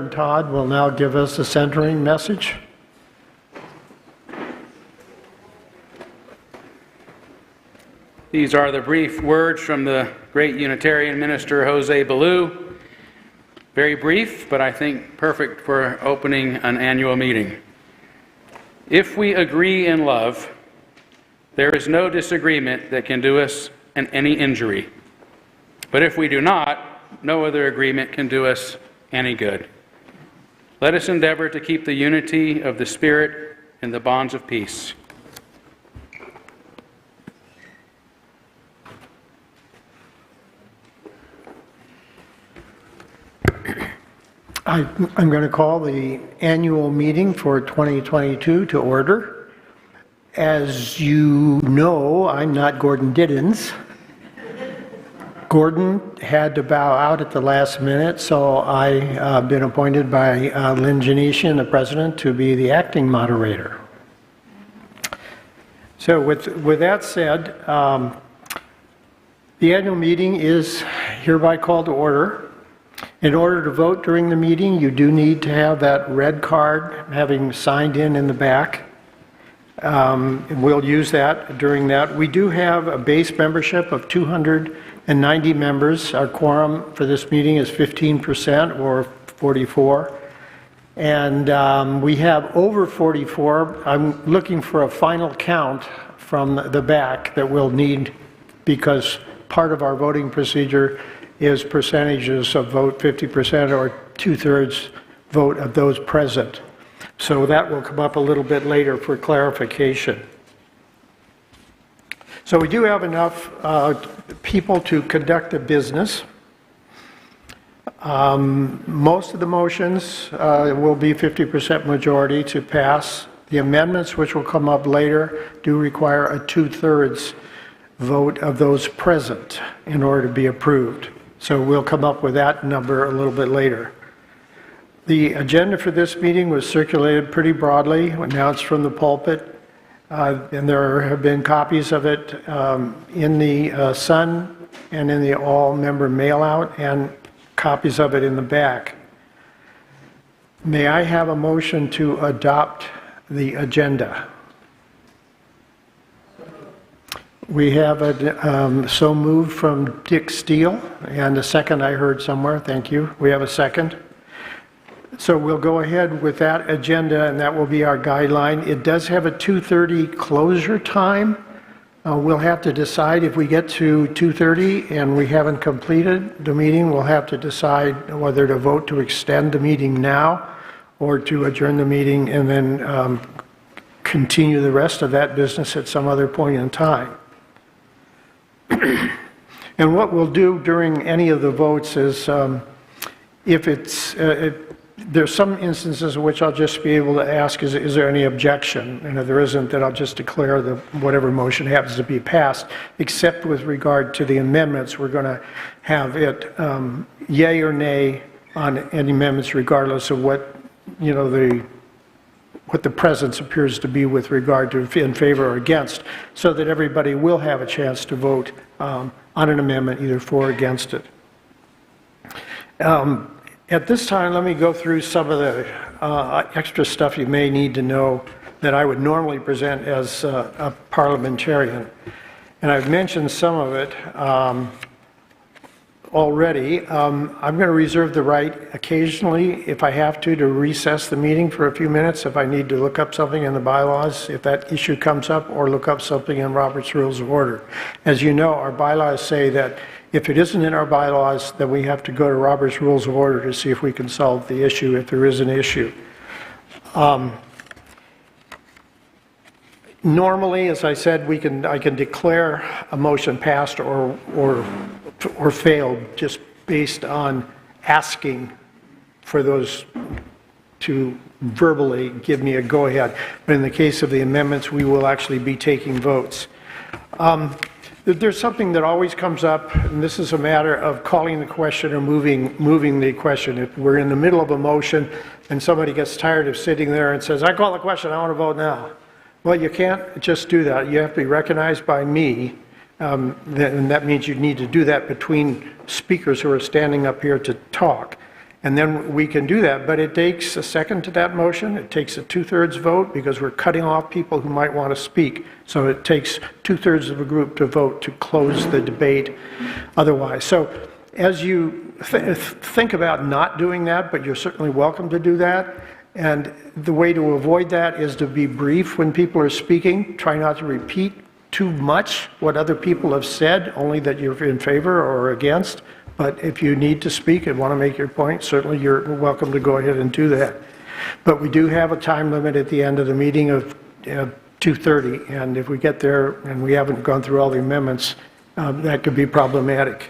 Reverend Todd will now give us a centering message. These are the brief words from the great Unitarian minister Jose Ballou. Very brief, but I think perfect for opening an annual meeting. If we agree in love, there is no disagreement that can do us any injury. But if we do not, no other agreement can do us any good. Let us endeavor to keep the unity of the Spirit in the bonds of peace. I'm going to call the annual meeting for 2022 to order. As you know, I'm not Gordon Diddins. Gordon had to bow out at the last minute, so I've been appointed by Lynn Janesian, the president, to be the acting moderator. So with that said, the annual meeting is hereby called to order. In order to vote during the meeting, you do need to have that red card having signed in the back. We'll use that during that. We do have a base membership of 290 members. Our quorum for this meeting is 15% or 44. And we have over 44. I'm looking for a final count from the back that we'll need because part of our voting procedure is percentages of vote, 50% or 2/3 vote of those present. So that will come up a little bit later for clarification. So we do have enough people to conduct the business. Most of the motions will be 50% majority to pass. The amendments, which will come up later, do require a 2/3 vote of those present in order to be approved. So we'll come up with that number a little bit later. The agenda for this meeting was circulated pretty broadly, announced from the pulpit, and there have been copies of it in the Sun and in the all-member mail-out, and copies of it in the back. May I have a motion to adopt the agenda? We have a so moved from Dick Steele, and a second I heard somewhere. Thank you. We have a second. So we'll go ahead with that agenda, and that will be our guideline. It does have a 2:30 closure time. We'll have to decide if we get to 2:30 and we haven't completed the meeting, we'll have to decide whether to vote to extend the meeting now or to adjourn the meeting and then continue the rest of that business at some other point in time. And what we'll do during any of the votes is, there's some instances in which I'll just be able to ask, is there any objection? And if there isn't, then I'll just declare that whatever motion happens to be passed, except with regard to the amendments, we're going to have it yay or nay on any amendments, regardless of what, what the presence appears to be with regard to in favor or against, so that everybody will have a chance to vote on an amendment, either for or against it. At this time, let me go through some of the extra stuff you may need to know that I would normally present as a parliamentarian. And I've mentioned some of it already. I'm going to reserve the right occasionally, if I have to recess the meeting for a few minutes if I need to look up something in the bylaws, if that issue comes up, or look up something in Robert's Rules of Order. As you know, our bylaws say that if it isn't in our bylaws, then we have to go to Robert's Rules of Order to see if we can solve the issue, if there is an issue. Normally, as I said, I can declare a motion passed or failed just based on asking for those to verbally give me a go-ahead. But in the case of the amendments, we will actually be taking votes. There's something that always comes up, and this is a matter of calling the question or moving the question. If we're in the middle of a motion and somebody gets tired of sitting there and says, I call the question, I want to vote now. Well, you can't just do that. You have to be recognized by me, and that means you need to do that between speakers who are standing up here to talk. And then we can do that, but it takes a second to that motion. It takes a 2/3 vote because we're cutting off people who might want to speak. So it takes 2/3 of a group to vote to close the debate otherwise. So as you think about not doing that, but you're certainly welcome to do that. And the way to avoid that is to be brief when people are speaking. Try not to repeat too much what other people have said, only that you're in favor or against. But if you need to speak and want to make your point, certainly you're welcome to go ahead and do that. But we do have a time limit at the end of the meeting of 2:30, and if we get there and we haven't gone through all the amendments, that could be problematic.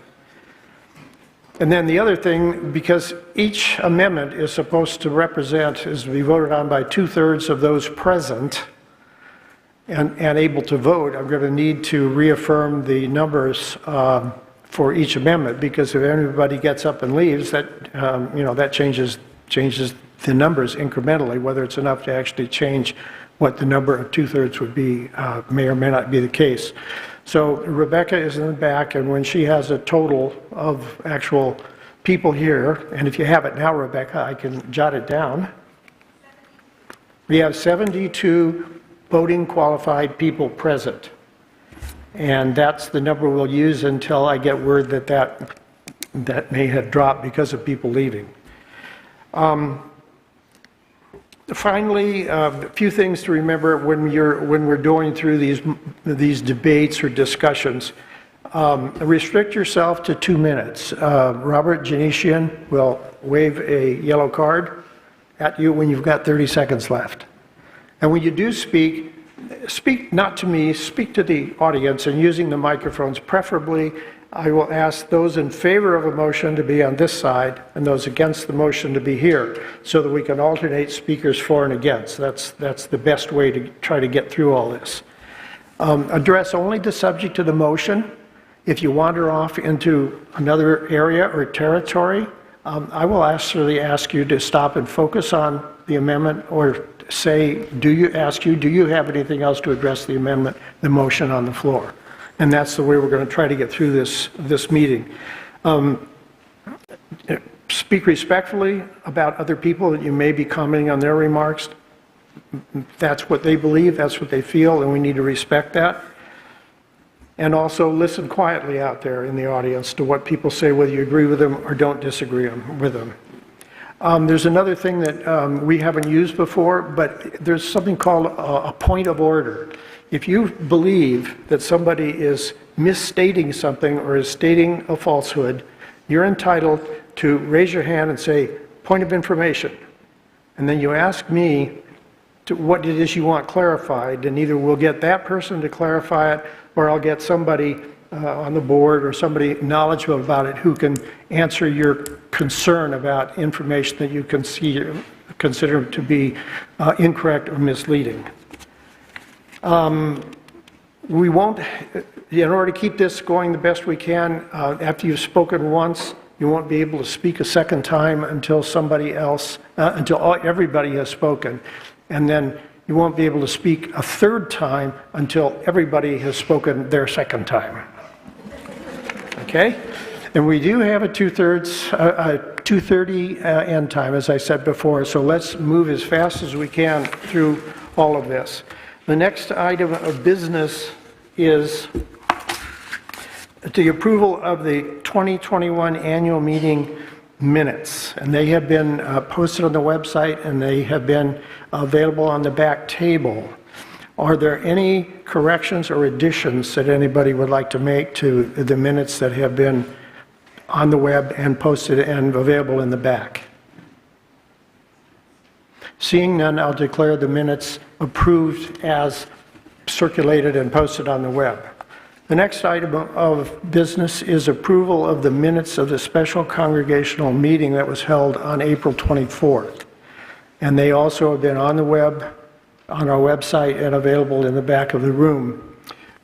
And then the other thing, because each amendment is supposed to represent, is to be voted on by 2/3 of those present and able to vote, I'm going to need to reaffirm the numbers for each amendment, because if everybody gets up and leaves, that that changes the numbers incrementally. Whether it's enough to actually change what the number of 2/3 would be may or may not be the case. So Rebecca is in the back, and when she has a total of actual people here, and if you have it now, Rebecca, I can jot it down. We have 72 voting qualified people present. And that's the number we'll use until I get word that may have dropped because of people leaving. Finally, a few things to remember when we're going through these debates or discussions. Restrict yourself to 2 minutes. Robert Janesian will wave a yellow card at you when you've got 30 seconds left. And when you do speak not to me, speak to the audience, and using the microphones. Preferably, I will ask those in favor of a motion to be on this side and those against the motion to be here, so that we can alternate speakers for and against. That's the best way to try to get through all this. Address only the subject of the motion. If you wander off into another area or territory, I will actually ask you to stop and focus on the amendment, or say, do you have anything else to address the amendment, the motion on the floor? And that's the way we're going to try to get through this meeting. Speak respectfully about other people that you may be commenting on their remarks. That's what they believe, that's what they feel, and we need to respect that. And also listen quietly out there in the audience to what people say, whether you agree with them or don't disagree with them. There's another thing that we haven't used before, but there's something called a point of order. If you believe that somebody is misstating something or is stating a falsehood, you're entitled to raise your hand and say, point of information. And then you ask me what it is you want clarified, and either we'll get that person to clarify it, or I'll get somebody on the board or somebody knowledgeable about it who can answer your concern about information that you consider to be incorrect or misleading. We won't, in order to keep this going the best we can, after you've spoken once, you won't be able to speak a second time until everybody has spoken. And then you won't be able to speak a third time until everybody has spoken their second time. Okay? And we do have a 2:30 end time, as I said before, so let's move as fast as we can through all of this. The next item of business is the approval of the 2021 annual meeting minutes. And they have been posted on the website, and they have been available on the back table. Are there any corrections or additions that anybody would like to make to the minutes that have been on the web and posted and available in the back? Seeing none, I'll declare the minutes approved as circulated and posted on the web. The next item of business is approval of the minutes of the special congregational meeting that was held on April 24th. And they also have been on the web, on our website, and available in the back of the room.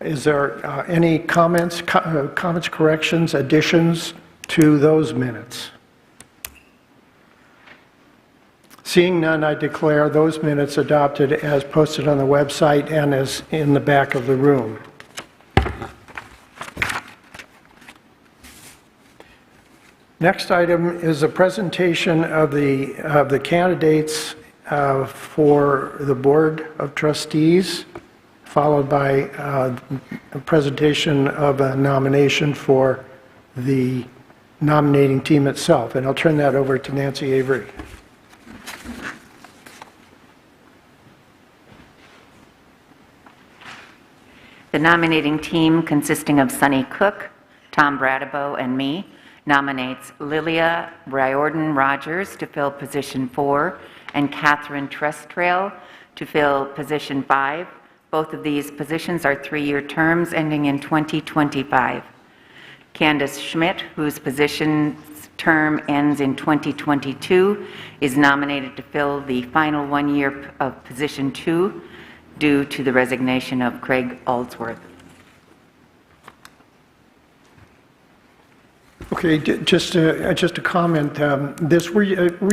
Is there any comments, corrections, additions to those minutes? Seeing none, I declare those minutes adopted as posted on the website and as in the back of the room. Next item is a presentation of the candidates for the Board of Trustees, followed by a presentation of a nomination for the nominating team itself. And I'll turn that over to Nancy Avery. The nominating team, consisting of Sonny Cook, Tom Bradabo, and me, nominates Lilia Riordan Rogers to fill position 4 and Catherine Trestrail to fill position 5. Both of these positions are 3-year terms ending in 2025. Candace Schmidt, whose position's term ends in 2022, is nominated to fill the final 1 year of position 2 due to the resignation of Craig Aldsworth. Okay, just a comment. This we're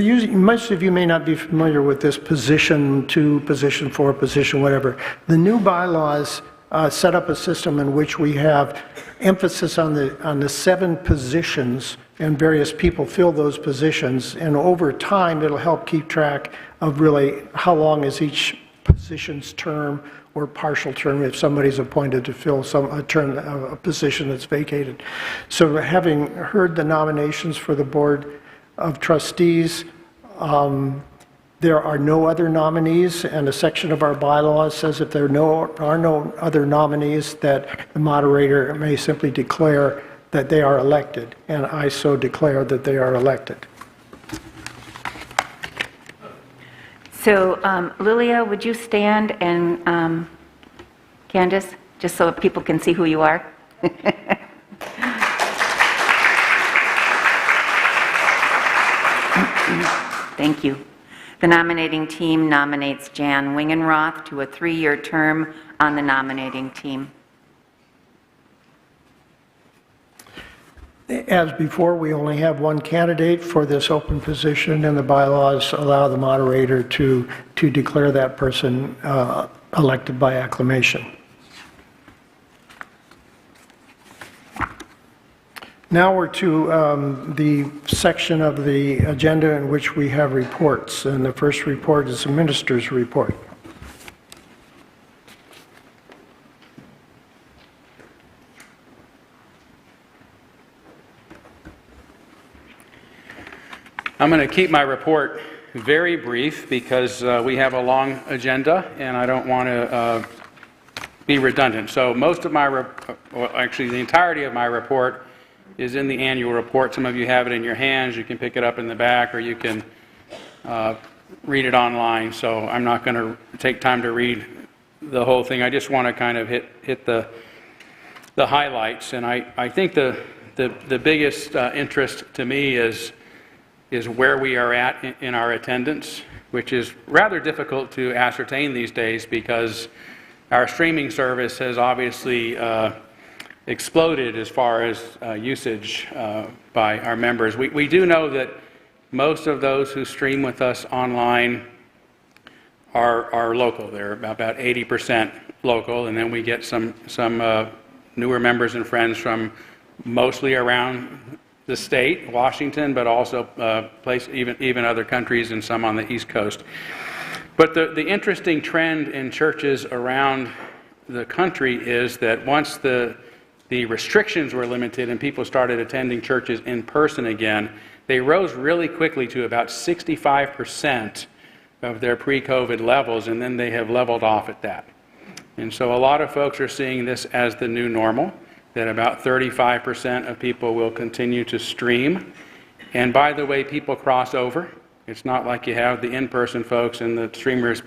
using. Most of you may not be familiar with this position 2, position 4, position whatever. The new bylaws set up a system in which we have emphasis on the 7 positions, and various people fill those positions. And over time, it'll help keep track of really how long is each position's term or partial term if somebody's appointed to fill a position that's vacated. So having heard the nominations for the Board of Trustees, there are no other nominees, and a section of our bylaws says if there are no other nominees, that the moderator may simply declare that they are elected, and I so declare that they are elected. So, Lilia, would you stand, and Candace, just so people can see who you are? Thank you. The nominating team nominates Jan Wingenroth to a 3-year term on the nominating team. As before, we only have one candidate for this open position, and the bylaws allow the moderator to declare that person elected by acclamation. Now we're to the section of the agenda in which we have reports, and the first report is the minister's report. I'm going to keep my report very brief because we have a long agenda and I don't want to be redundant. So most of my, actually the entirety of my report is in the annual report. Some of you have it in your hands. You can pick it up in the back, or you can read it online. So I'm not going to take time to read the whole thing. I just want to kind of hit the highlights. And I think the biggest interest to me is where we are at in our attendance, which is rather difficult to ascertain these days because our streaming service has obviously exploded as far as usage by our members. We do know that most of those who stream with us online are local. They're about 80% local, and then we get some newer members and friends from mostly around the state, Washington, but also even other countries and some on the East Coast. But the interesting trend in churches around the country is that once the restrictions were limited and people started attending churches in person again, they rose really quickly to about 65% of their pre-COVID levels, and then they have leveled off at that. And so a lot of folks are seeing this as the new normal, that about 35% of people will continue to stream. And by the way, people cross over. It's not like you have the in-person folks and the streamers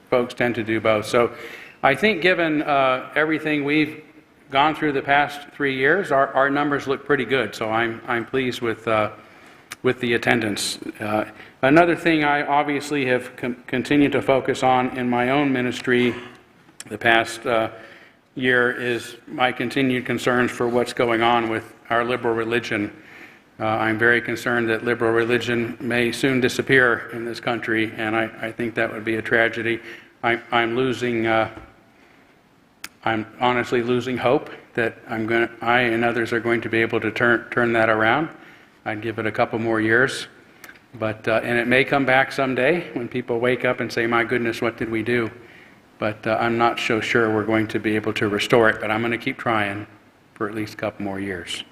folks tend to do both. So I think given everything we've gone through the past 3 years, our numbers look pretty good. So I'm pleased with the attendance. Another thing I obviously have continued to focus on in my own ministry the past year is my continued concerns for what's going on with our liberal religion. I'm very concerned that liberal religion may soon disappear in this country, and I think that would be a tragedy. I'm honestly losing hope that I and others are going to be able to turn that around. I'd give it a couple more years. But, and it may come back someday when people wake up and say, my goodness, what did we do? But I'm not so sure we're going to be able to restore it, but I'm going to keep trying for at least a couple more years.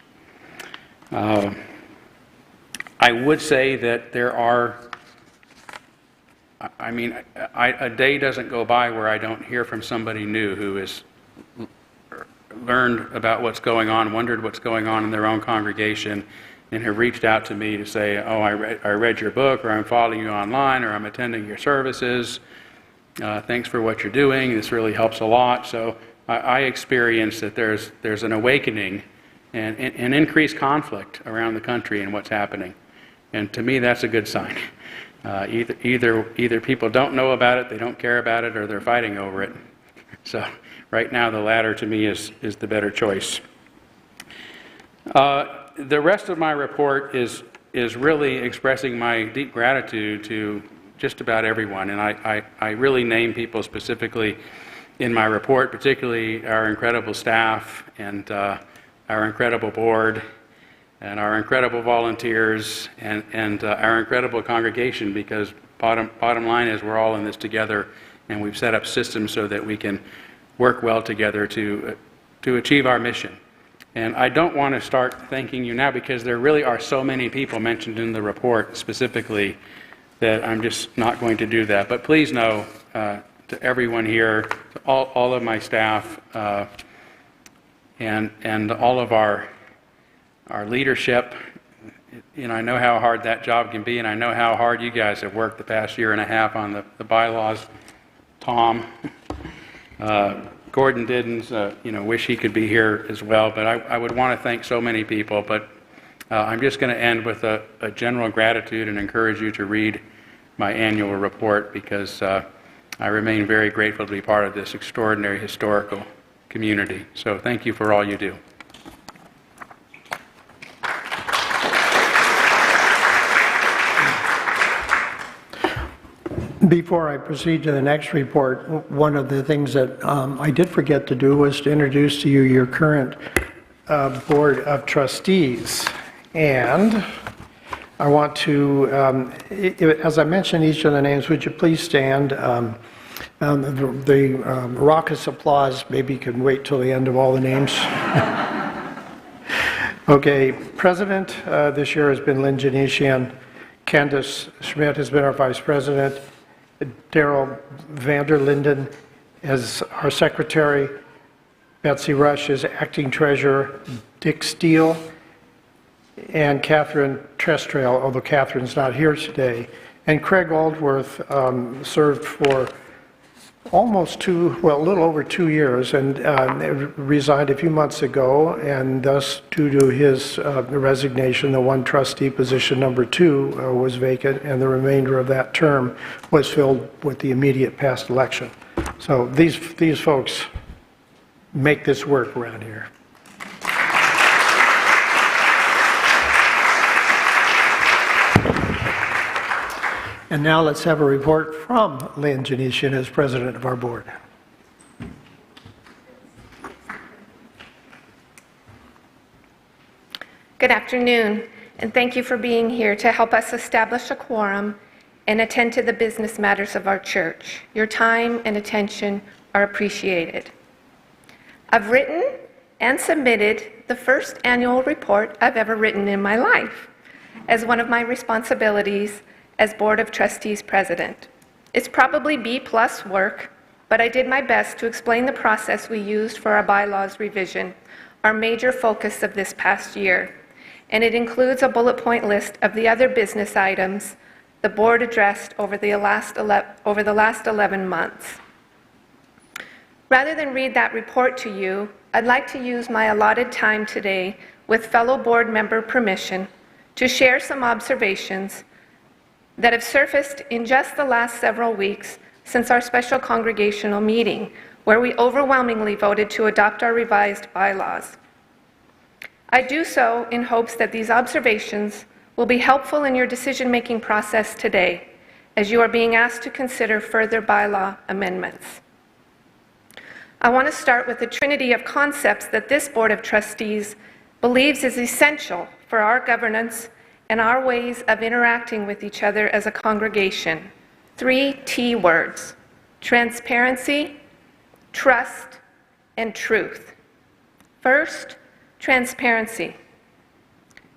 I would say that there are, a day doesn't go by where I don't hear from somebody new who has learned about what's going on, wondered what's going on in their own congregation, and have reached out to me to say, oh, I read your book, or I'm following you online, or I'm attending your services. Thanks for what you're doing. This really helps a lot. So I experience that there's an awakening and an increased conflict around the country in what's happening. And to me, that's a good sign. Either people don't know about it, they don't care about it, or they're fighting over it. So right now, the latter to me is the better choice. The rest of my report is really expressing my deep gratitude to just about everyone, and I really name people specifically in my report, particularly our incredible staff and our incredible board and our incredible volunteers and our incredible congregation, because bottom line is we're all in this together, and we've set up systems so that we can work well together to achieve our mission. And I don't want to start thanking you now, because there really are so many people mentioned in the report specifically that I'm just not going to do that. But please know, to everyone here, to all of my staff, and all of our leadership, I know how hard that job can be, and I know how hard you guys have worked the past year and a half on the bylaws. Tom, Gordon Diddens, wish he could be here as well, but I would want to thank so many people. But I'm just going to end with a general gratitude and encourage you to read my annual report, because I remain very grateful to be part of this extraordinary historical community. So thank you for all you do. Before I proceed to the next report, one of the things that I did forget to do was to introduce to you your current Board of Trustees. And I want to, as I mentioned each of the names, would you please stand? The raucous applause maybe can wait till the end of all the names. Okay, President this year has been Lynn Janesian. Candace Schmidt has been our Vice President. Daryl Vander Linden as our Secretary. Betsy Rush is Acting Treasurer. Dick Steele and Catherine Trestrail, although Catherine's not here today. And Craig Aldworth served for a little over 2 years, and resigned a few months ago, and thus, due to his resignation, the one trustee position, number 2, was vacant, and the remainder of that term was filled with the immediate past election. So these folks make this work around here. And now let's have a report from Lynn Janesian as president of our board. Good afternoon, and thank you for being here to help us establish a quorum and attend to the business matters of our church. Your time and attention are appreciated. I've written and submitted the first annual report I've ever written in my life as one of my responsibilities as Board of Trustees President. It's probably B+ work, but I did my best to explain the process we used for our bylaws revision, our major focus of this past year, and it includes a bullet point list of the other business items the board addressed over the last 11 months. Rather than read that report to you, I'd like to use my allotted time today, with fellow board member permission, to share some observations that have surfaced in just the last several weeks since our special congregational meeting, where we overwhelmingly voted to adopt our revised bylaws. I do so in hopes that these observations will be helpful in your decision-making process today, as you are being asked to consider further bylaw amendments. I want to start with the trinity of concepts that this Board of Trustees believes is essential for our governance and our ways of interacting with each other as a congregation. 3 T words: transparency, trust, and truth. First, transparency.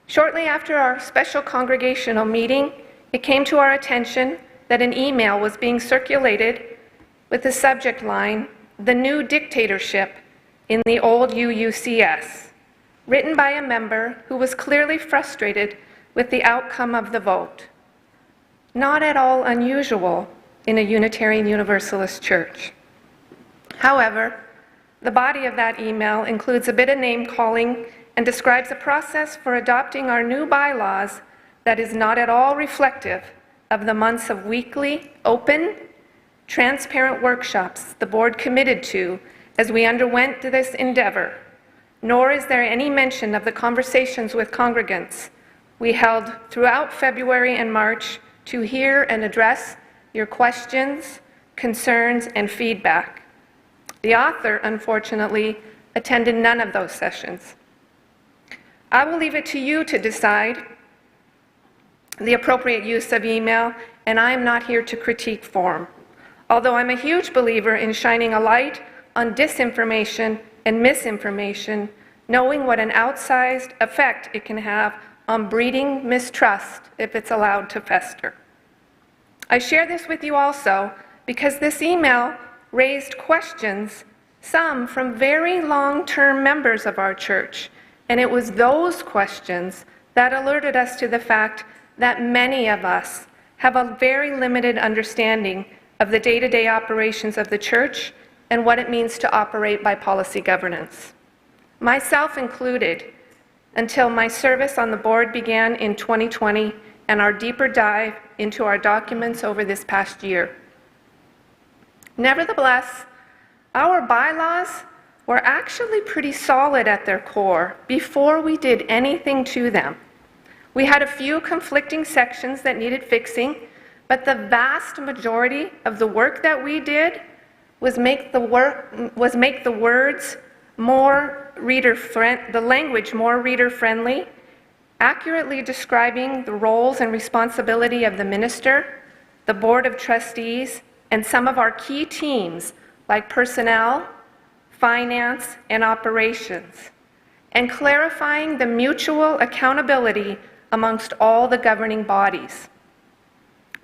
Shortly after our special congregational meeting, it came to our attention that an email was being circulated with the subject line, "The New Dictatorship in the Old UUCS," written by a member who was clearly frustrated with the outcome of the vote. Not at all unusual in a Unitarian Universalist church. However, the body of that email includes a bit of name-calling and describes a process for adopting our new bylaws that is not at all reflective of the months of weekly, open, transparent workshops the board committed to as we underwent this endeavor, nor is there any mention of the conversations with congregants we held throughout February and March to hear and address your questions, concerns, and feedback. The author, unfortunately, attended none of those sessions. I will leave it to you to decide the appropriate use of email, and I am not here to critique form. Although I'm a huge believer in shining a light on disinformation and misinformation, knowing what an outsized effect it can have on breeding mistrust if it's allowed to fester. I share this with you also because this email raised questions, some from very long-term members of our church, and it was those questions that alerted us to the fact that many of us have a very limited understanding of the day-to-day operations of the church and what it means to operate by policy governance. Myself included, until my service on the board began in 2020 and our deeper dive into our documents over this past year. Nevertheless, our bylaws were actually pretty solid at their core before we did anything to them. We had a few conflicting sections that needed fixing, but the vast majority of the work that we did was make the words more the language more reader-friendly, accurately describing the roles and responsibility of the minister, the board of trustees, and some of our key teams like personnel, finance, and operations, and clarifying the mutual accountability amongst all the governing bodies.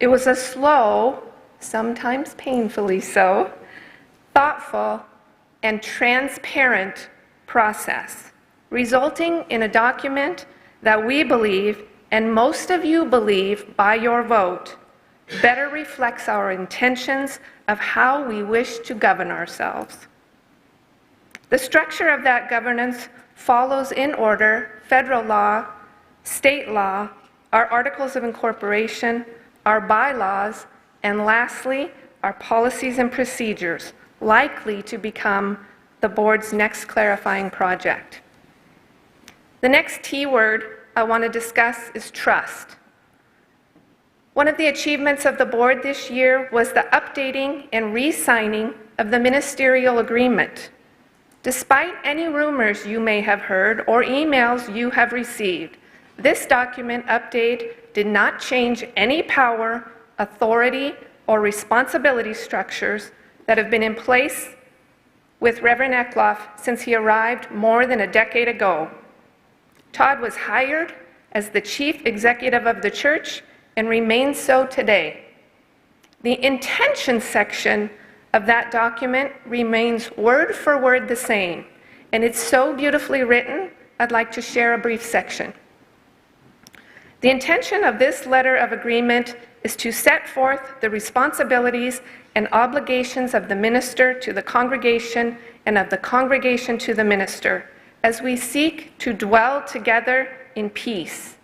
It was a slow, sometimes painfully so, thoughtful, and transparent process, resulting in a document that we believe, and most of you believe by your vote, better reflects our intentions of how we wish to govern ourselves. The structure of that governance follows in order federal law, state law, our articles of incorporation, our bylaws, and lastly, our policies and procedures, likely to become the board's next clarifying project. The next T word I want to discuss is trust. One of the achievements of the board this year was the updating and re-signing of the Ministerial agreement. Despite any rumors you may have heard or emails you have received, this document update did not change any power, authority, or responsibility structures that have been in place with Reverend Eckloff since he arrived more than a decade ago. Todd was hired as the chief executive of the church and remains so today. The intention section of that document remains word for word the same, and it's so beautifully written, I'd like to share a brief section. The intention of this letter of agreement is to set forth the responsibilities and obligations of the minister to the congregation and of the congregation to the minister as we seek to dwell together in peace,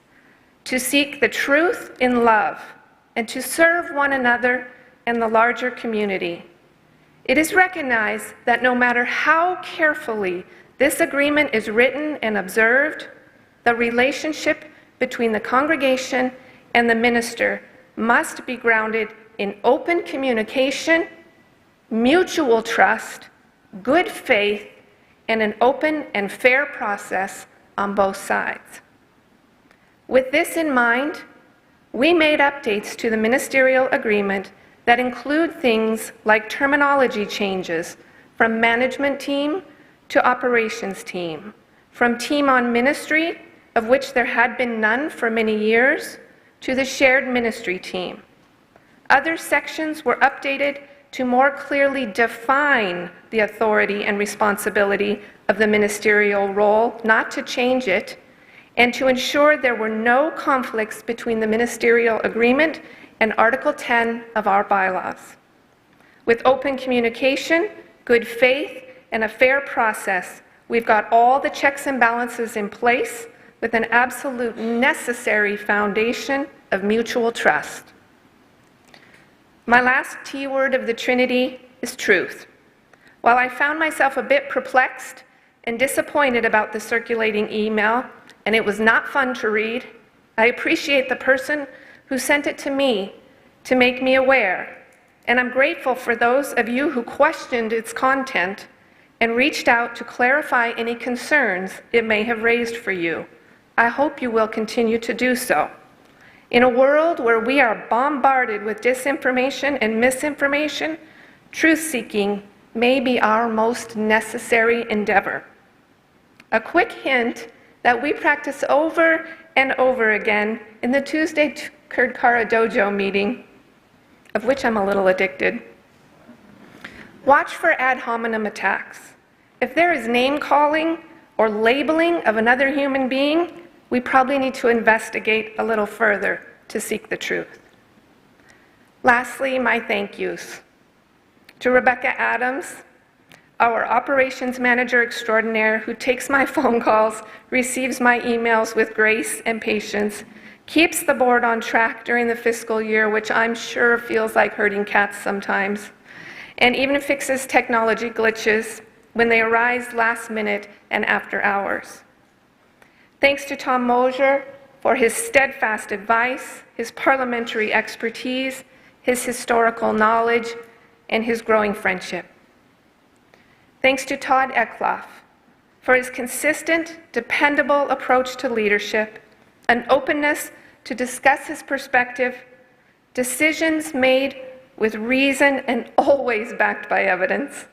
to seek the truth in love, and to serve one another and the larger community. It is recognized that no matter how carefully this agreement is written and observed, the relationship between the congregation and the minister must be grounded in open communication, mutual trust, good faith, and an open and fair process on both sides. With this in mind, we made updates to the ministerial agreement that include things like terminology changes from management team to operations team, from team on ministry, of which there had been none for many years, to the shared ministry team. Other sections were updated to more clearly define the authority and responsibility of the ministerial role, not to change it, and to ensure there were no conflicts between the ministerial agreement and Article 10 of our bylaws. With open communication, good faith, and a fair process, we've got all the checks and balances in place with an absolute necessary foundation of mutual trust. My last T word of the Trinity is truth. While I found myself a bit perplexed and disappointed about the circulating email, and it was not fun to read, I appreciate the person who sent it to me to make me aware, and I'm grateful for those of you who questioned its content and reached out to clarify any concerns it may have raised for you. I hope you will continue to do so. In a world where we are bombarded with disinformation and misinformation, truth-seeking may be our most necessary endeavor. A quick hint that we practice over and over again in the Tuesday Kurdkara Dojo meeting, of which I'm a little addicted. Watch for ad hominem attacks. If there is name-calling or labeling of another human being, we probably need to investigate a little further to seek the truth. Lastly, my thank yous to Rebecca Adams, our operations manager extraordinaire who takes my phone calls, receives my emails with grace and patience, keeps the board on track during the fiscal year, which I'm sure feels like herding cats sometimes, and even fixes technology glitches when they arise last minute and after hours. Thanks to Tom Mosier for his steadfast advice, his parliamentary expertise, his historical knowledge, and his growing friendship. Thanks to Todd Eckloff for his consistent, dependable approach to leadership, an openness to discuss his perspective, decisions made with reason and always backed by evidence,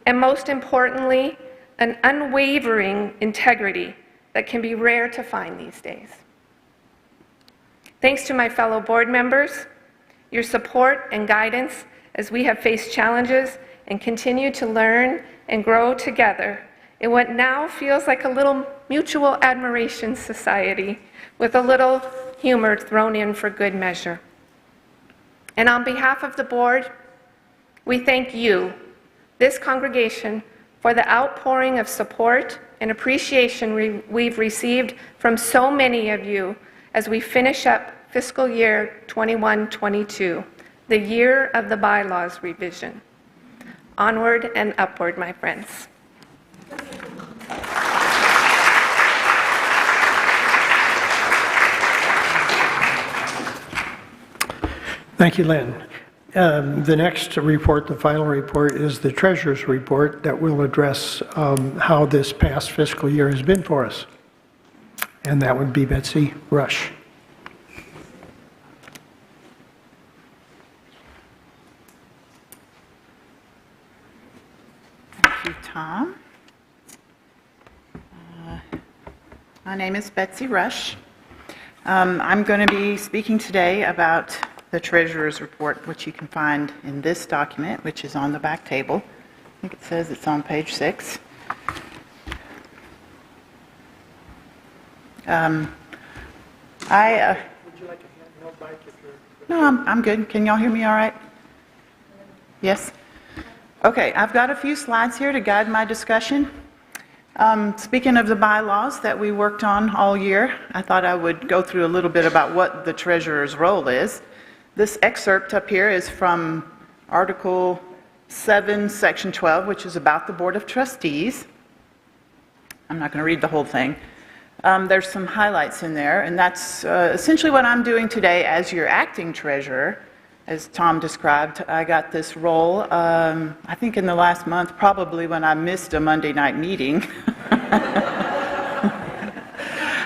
and most importantly, an unwavering integrity that can be rare to find these days. Thanks to my fellow board members, your support and guidance as we have faced challenges and continue to learn and grow together in what now feels like a little mutual admiration society with a little humor thrown in for good measure. And on behalf of the board, we thank you, this congregation, for the outpouring of support and appreciation we've received from so many of you as we finish up fiscal year 21-22, the year of the bylaws revision. Onward and upward, my friends. Thank you, Lynn. The next report, the final report, is the treasurer's report that will address how this past fiscal year has been for us. And that would be Betsy Rush. Thank you, Tom. My name is Betsy Rush. I'm going to be speaking today about the treasurer's report, which you can find in this document, which is on the back table. I think it says it's on page 6. Would you like a handheld mic if you're... No, I'm good. Can y'all hear me all right? Yes? Okay, I've got a few slides here to guide my discussion. Speaking of the bylaws that we worked on all year, I thought I would go through a little bit about what the treasurer's role is. This excerpt up here is from Article 7, Section 12, which is about the Board of Trustees. I'm not going to read the whole thing. There's some highlights in there, and that's essentially what I'm doing today as your acting treasurer. As Tom described, I got this role, I think in the last month, probably when I missed a Monday night meeting.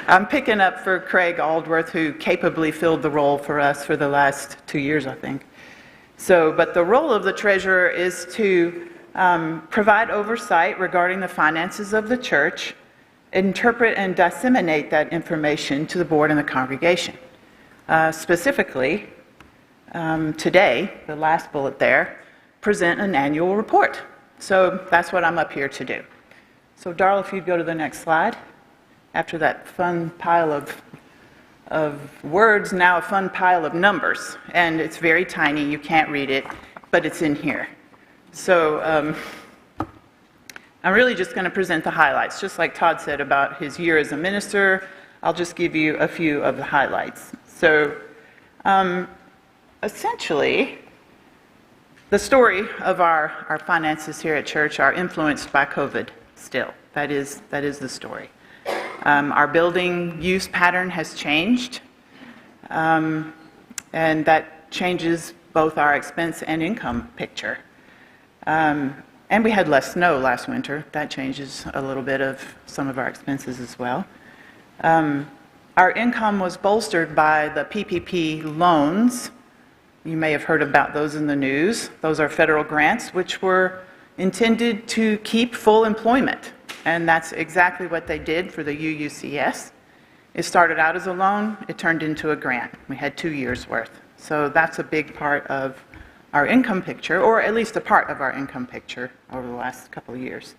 I'm picking up for Craig Aldworth, who capably filled the role for us for the last 2 years, I think. But the role of the treasurer is to provide oversight regarding the finances of the church, interpret and disseminate that information to the board and the congregation. Specifically, today, the last bullet there, present an annual report. So that's what I'm up here to do. So Darla, if you'd go to the next slide. After that fun pile of words, now a fun pile of numbers. And it's very tiny, you can't read it, but it's in here. So I'm really just going to present the highlights. Just like Todd said about his year as a minister, I'll just give you a few of the highlights. So essentially, the story of our finances here at church are influenced by COVID still. That is the story. Our building use pattern has changed, and that changes both our expense and income picture. And we had less snow last winter. That changes a little bit of some of our expenses as well. Our income was bolstered by the PPP loans. You may have heard about those in the news. Those are federal grants which were intended to keep full employment. And that's exactly what they did for the UUCS. It started out as a loan, it turned into a grant. We had 2 years worth. So that's a big part of our income picture, or at least a part of our income picture over the last couple of years.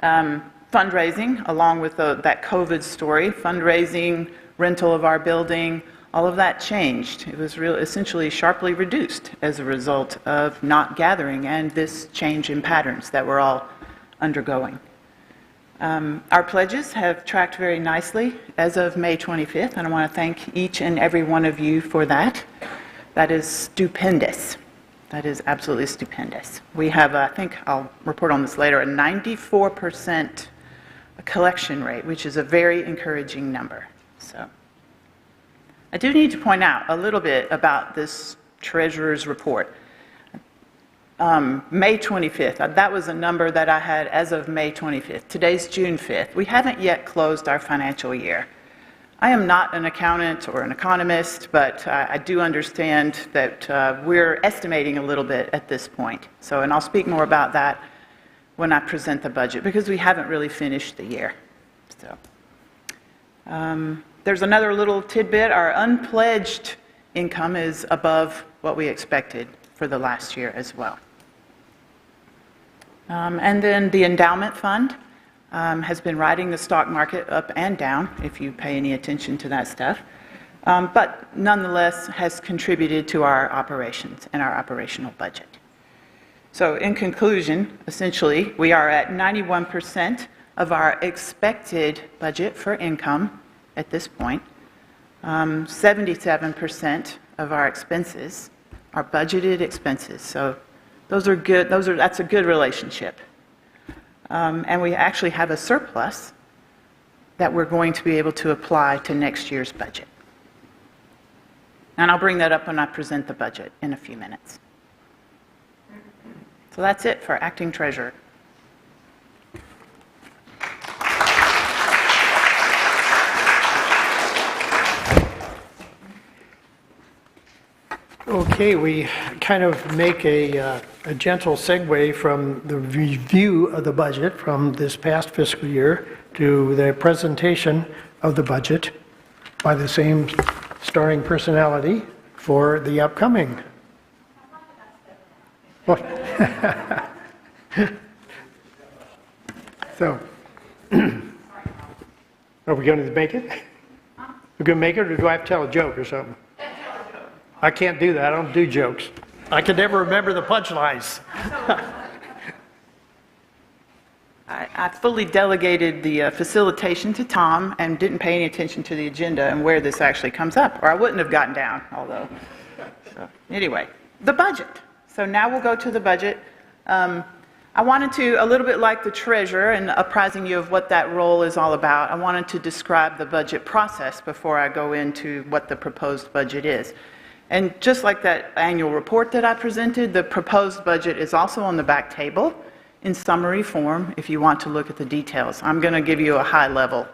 Fundraising, along with that COVID story, fundraising, rental of our building, all of that changed. It was essentially sharply reduced as a result of not gathering and this change in patterns that we're all undergoing. Our pledges have tracked very nicely as of May 25th, and I want to thank each and every one of you for that. That is stupendous. That is absolutely stupendous. We have, I think I'll report on this later, a 94% collection rate, which is a very encouraging number. So, I do need to point out a little bit about this treasurer's report. May 25th, that was a number that I had as of May 25th. Today's June 5th. We haven't yet closed our financial year. I am not an accountant or an economist, but I do understand that we're estimating a little bit at this point. And I'll speak more about that when I present the budget, because we haven't really finished the year. There's another little tidbit. Our unpledged income is above what we expected for the last year as well. And then the endowment fund has been riding the stock market up and down, if you pay any attention to that stuff, but nonetheless has contributed to our operations and our operational budget. So in conclusion, essentially, we are at 91% of our expected budget for income at this point, 77% of our expenses are budgeted expenses. So those are good. That's a good relationship. And we actually have a surplus that we're going to be able to apply to next year's budget. And I'll bring that up when I present the budget in a few minutes. So that's it for acting treasurer. Okay, we kind of make a gentle segue from the review of the budget from this past fiscal year to the presentation of the budget by the same starring personality for the upcoming. So, are we going to make it? We're going to make it, or do I have to tell a joke or something? I can't do that. I don't do jokes. I can never remember the punchlines. I fully delegated the facilitation to Tom and didn't pay any attention to the agenda and where this actually comes up, or I wouldn't have gotten down, although. So, anyway, the budget. So now we'll go to the budget. I wanted to, a little bit like the treasurer and apprising you of what that role is all about, I wanted to describe the budget process before I go into what the proposed budget is. And just like that annual report that I presented, the proposed budget is also on the back table in summary form if you want to look at the details. I'm going to give you a high-level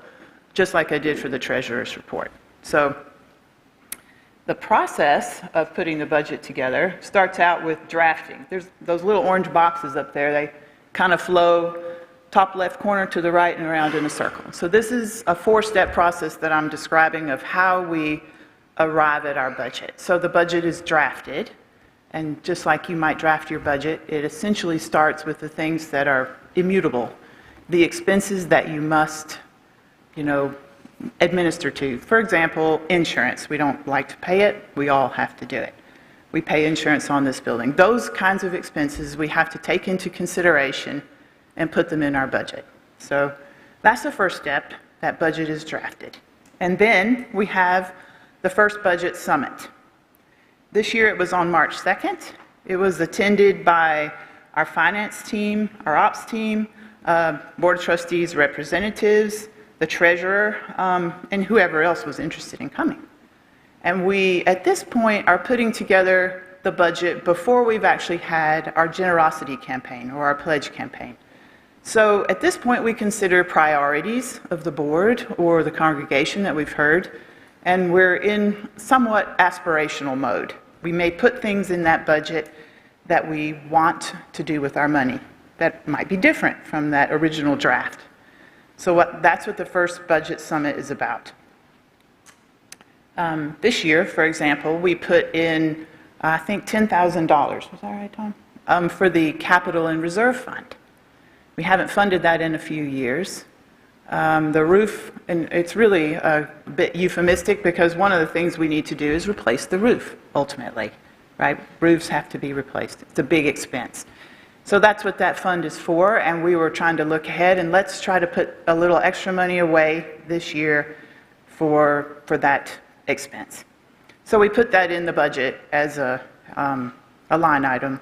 just like I did for the treasurer's report. So the process of putting the budget together starts out with drafting. There's those little orange boxes up there. They kind of flow top left corner to the right and around in a circle. So this is a 4-step process that I'm describing of how we arrive at our budget. So the budget is drafted, and just like you might draft your budget, it essentially starts with the things that are immutable, the expenses that you must, administer to. For example, insurance. We don't like to pay it. We all have to do it. We pay insurance on this building. Those kinds of expenses we have to take into consideration and put them in our budget. So that's the first step. That budget is drafted. And then we have the first budget summit. This year it was on March 2nd. It was attended by our finance team, our ops team, Board of Trustees representatives, the treasurer, and whoever else was interested in coming. And we, at this point, are putting together the budget before we've actually had our generosity campaign or our pledge campaign. So at this point, we consider priorities of the board or the congregation that we've heard, and we're in somewhat aspirational mode. We may put things in that budget that we want to do with our money that might be different from that original draft. So that's what the first budget summit is about. This year, for example, we put in, I think, $10,000. Was that right, Tom? For the Capital and Reserve Fund. We haven't funded that in a few years. The roof, and it's really a bit euphemistic because one of the things we need to do is replace the roof, ultimately, right? Roofs have to be replaced. It's a big expense. So that's what that fund is for, and we were trying to look ahead, and let's try to put a little extra money away this year for that expense. So we put that in the budget as a line item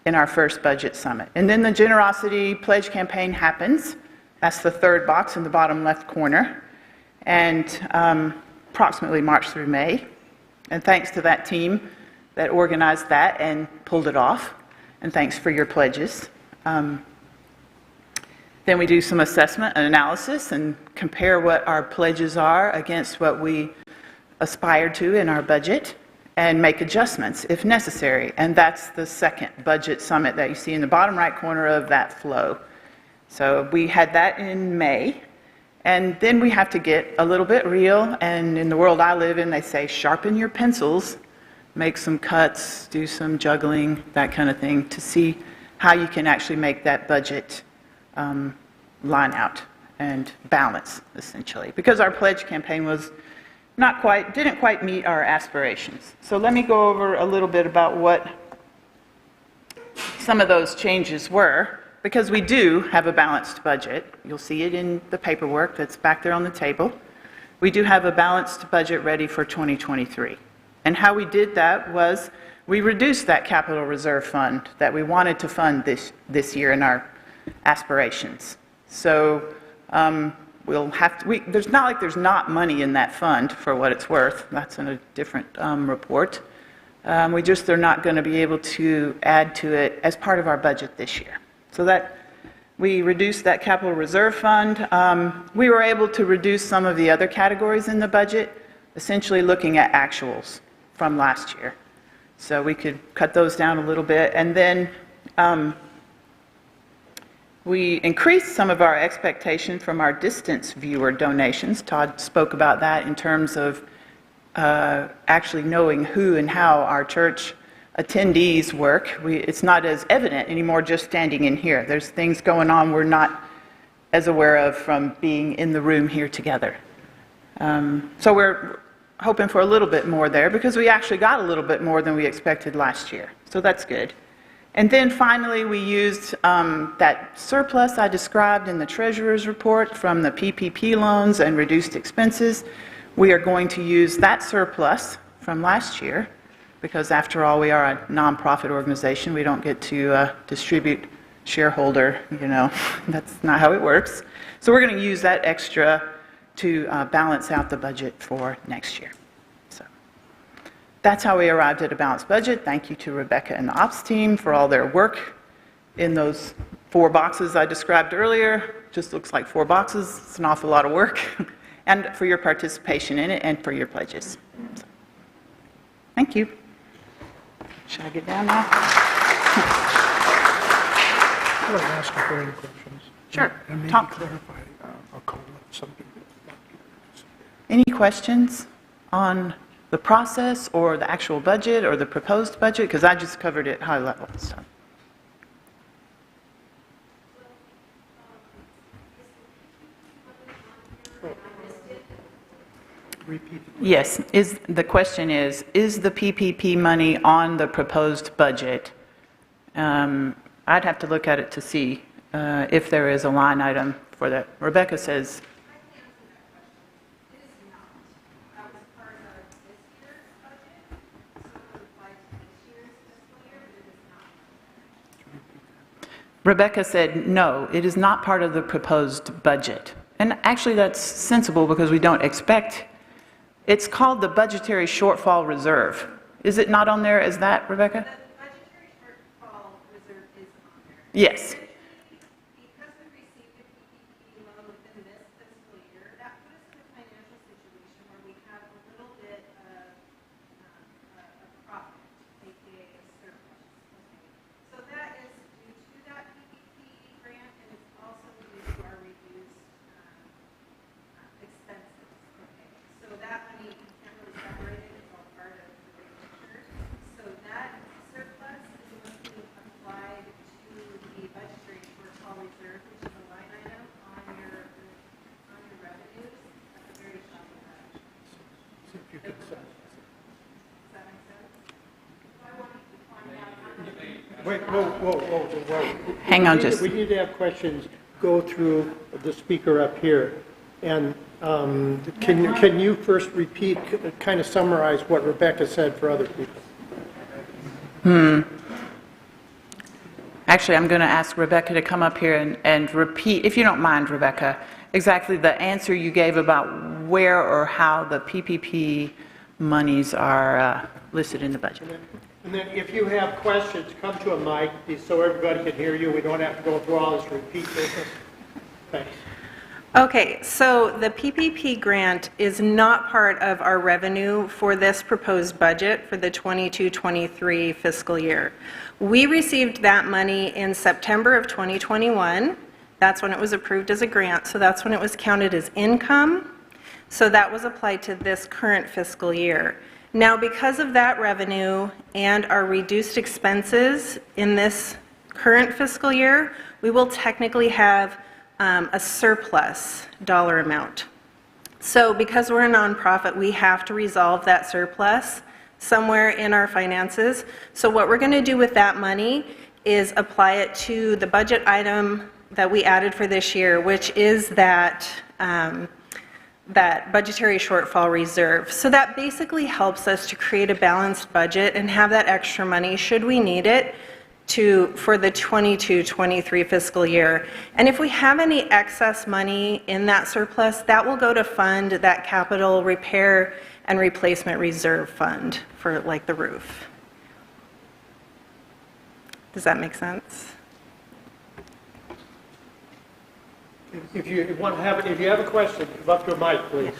in our first budget summit. And then the generosity pledge campaign happens. That's the third box in the bottom left corner, and approximately March through May. And thanks to that team that organized that and pulled it off. And thanks for your pledges. Then we do some assessment and analysis and compare what our pledges are against what we aspire to in our budget and make adjustments if necessary. And that's the second budget summit that you see in the bottom right corner of that flow. So we had that in May. And then we have to get a little bit real. And in the world I live in, they say, sharpen your pencils. Make some cuts, do some juggling, that kind of thing, to see how you can actually make that budget line out and balance, essentially. Because our pledge campaign was didn't quite meet our aspirations. So let me go over a little bit about what some of those changes were, because we do have a balanced budget. You'll see it in the paperwork that's back there on the table. We do have a balanced budget ready for 2023. And how we did that was we reduced that capital reserve fund that we wanted to fund this year in our aspirations. So we'll have to, there's not like there's not money in that fund for what it's worth. That's in a different report. We just are not going to be able to add to it as part of our budget this year. So that we reduced that capital reserve fund. We were able to reduce some of the other categories in the budget, essentially looking at actuals from last year. So we could cut those down a little bit. And then we increased some of our expectation from our distance viewer donations. Todd spoke about that in terms of actually knowing who and how our church attendees work. It's not as evident anymore just standing in here. There's things going on we're not as aware of from being in the room here together. So we're hoping for a little bit more there because we actually got a little bit more than we expected last year. So that's good. And then finally, we used that surplus I described in the treasurer's report from the PPP loans and reduced expenses. We are going to use that surplus from last year because after all, we are a nonprofit organization. We don't get to distribute shareholder, that's not how it works. So we're going to use that extra to balance out the budget for next year. So that's how we arrived at a balanced budget. Thank you to Rebecca and the ops team for all their work in those 4 boxes I described earlier. Just looks like 4 boxes. It's an awful lot of work. and for your participation in it and for your pledges. So, thank you. Should I get down now? I want to ask if there are any questions. Sure. And maybe Tom. clarify a couple of something. Any questions on the process or the actual budget or the proposed budget? Because I just covered it high level. So. Repeat. Yes, the question is the PPP money on the proposed budget? I'd have to look at it to see if there is a line item for that. Rebecca says, Rebecca said, no, it is not part of the proposed budget. And actually that's sensible because we don't expect, it's called the budgetary shortfall reserve. Is it not on there as that, Rebecca? The budgetary shortfall reserve is on there. Yes. Because we received a PPP loan within this fiscal year, that put us in a financial situation where we have a little bit of profit, aka a surplus. Okay. So that is due to that PPP grant, and it's also due to our reduced expenses. Okay. So that money, you can't really separate it, it's all part of the big picture. So that surplus is what's being applied to the budgetary shortfall reserve, which is a line item on your revenues at the very top of that. See if you could say. Does that make sense? So I wanted to find out how much. Wait, whoa. Hang on just. We need to have questions go through the speaker up here. And can you first repeat, kind of summarize what Rebecca said for other people? Actually, I'm going to ask Rebecca to come up here and repeat, if you don't mind, Rebecca, exactly the answer you gave about where or how the PPP monies are listed in the budget. And then if you have questions, come to a mic so everybody can hear you. We don't have to go through all this repeat business. Thanks. Okay, so the PPP grant is not part of our revenue for this proposed budget for the 22-23 fiscal year. We received that money in September of 2021. That's when it was approved as a grant, so that's when it was counted as income. So that was applied to this current fiscal year. Now, because of that revenue and our reduced expenses in this current fiscal year, we will technically have a surplus dollar amount. So because we're a nonprofit, we have to resolve that surplus somewhere in our finances. So what we're going to do with that money is apply it to the budget item that we added for this year, which is that budgetary shortfall reserve. So that basically helps us to create a balanced budget and have that extra money should we need it for the 22-23 fiscal year. And if we have any excess money in that surplus, that will go to fund that capital repair and replacement reserve fund for like the roof. Does that make sense? If you have a question, come up to a mic, please.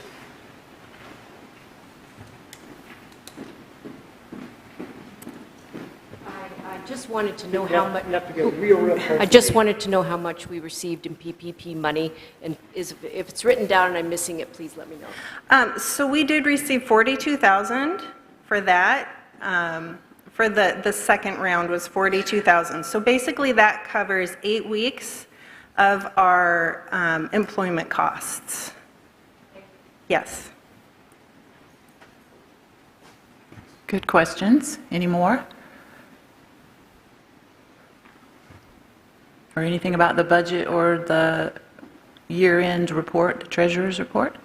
I just wanted to know how much. You have to get real close. I just wanted to know how much we received in PPP money, and if it's written down and I'm missing it, please let me know. So we did receive $42,000 for that. For the second round was $42,000. So basically that covers 8 weeks of our employment costs. Yes. Good questions. Any more? Or anything about the budget or the year-end report, the treasurer's report?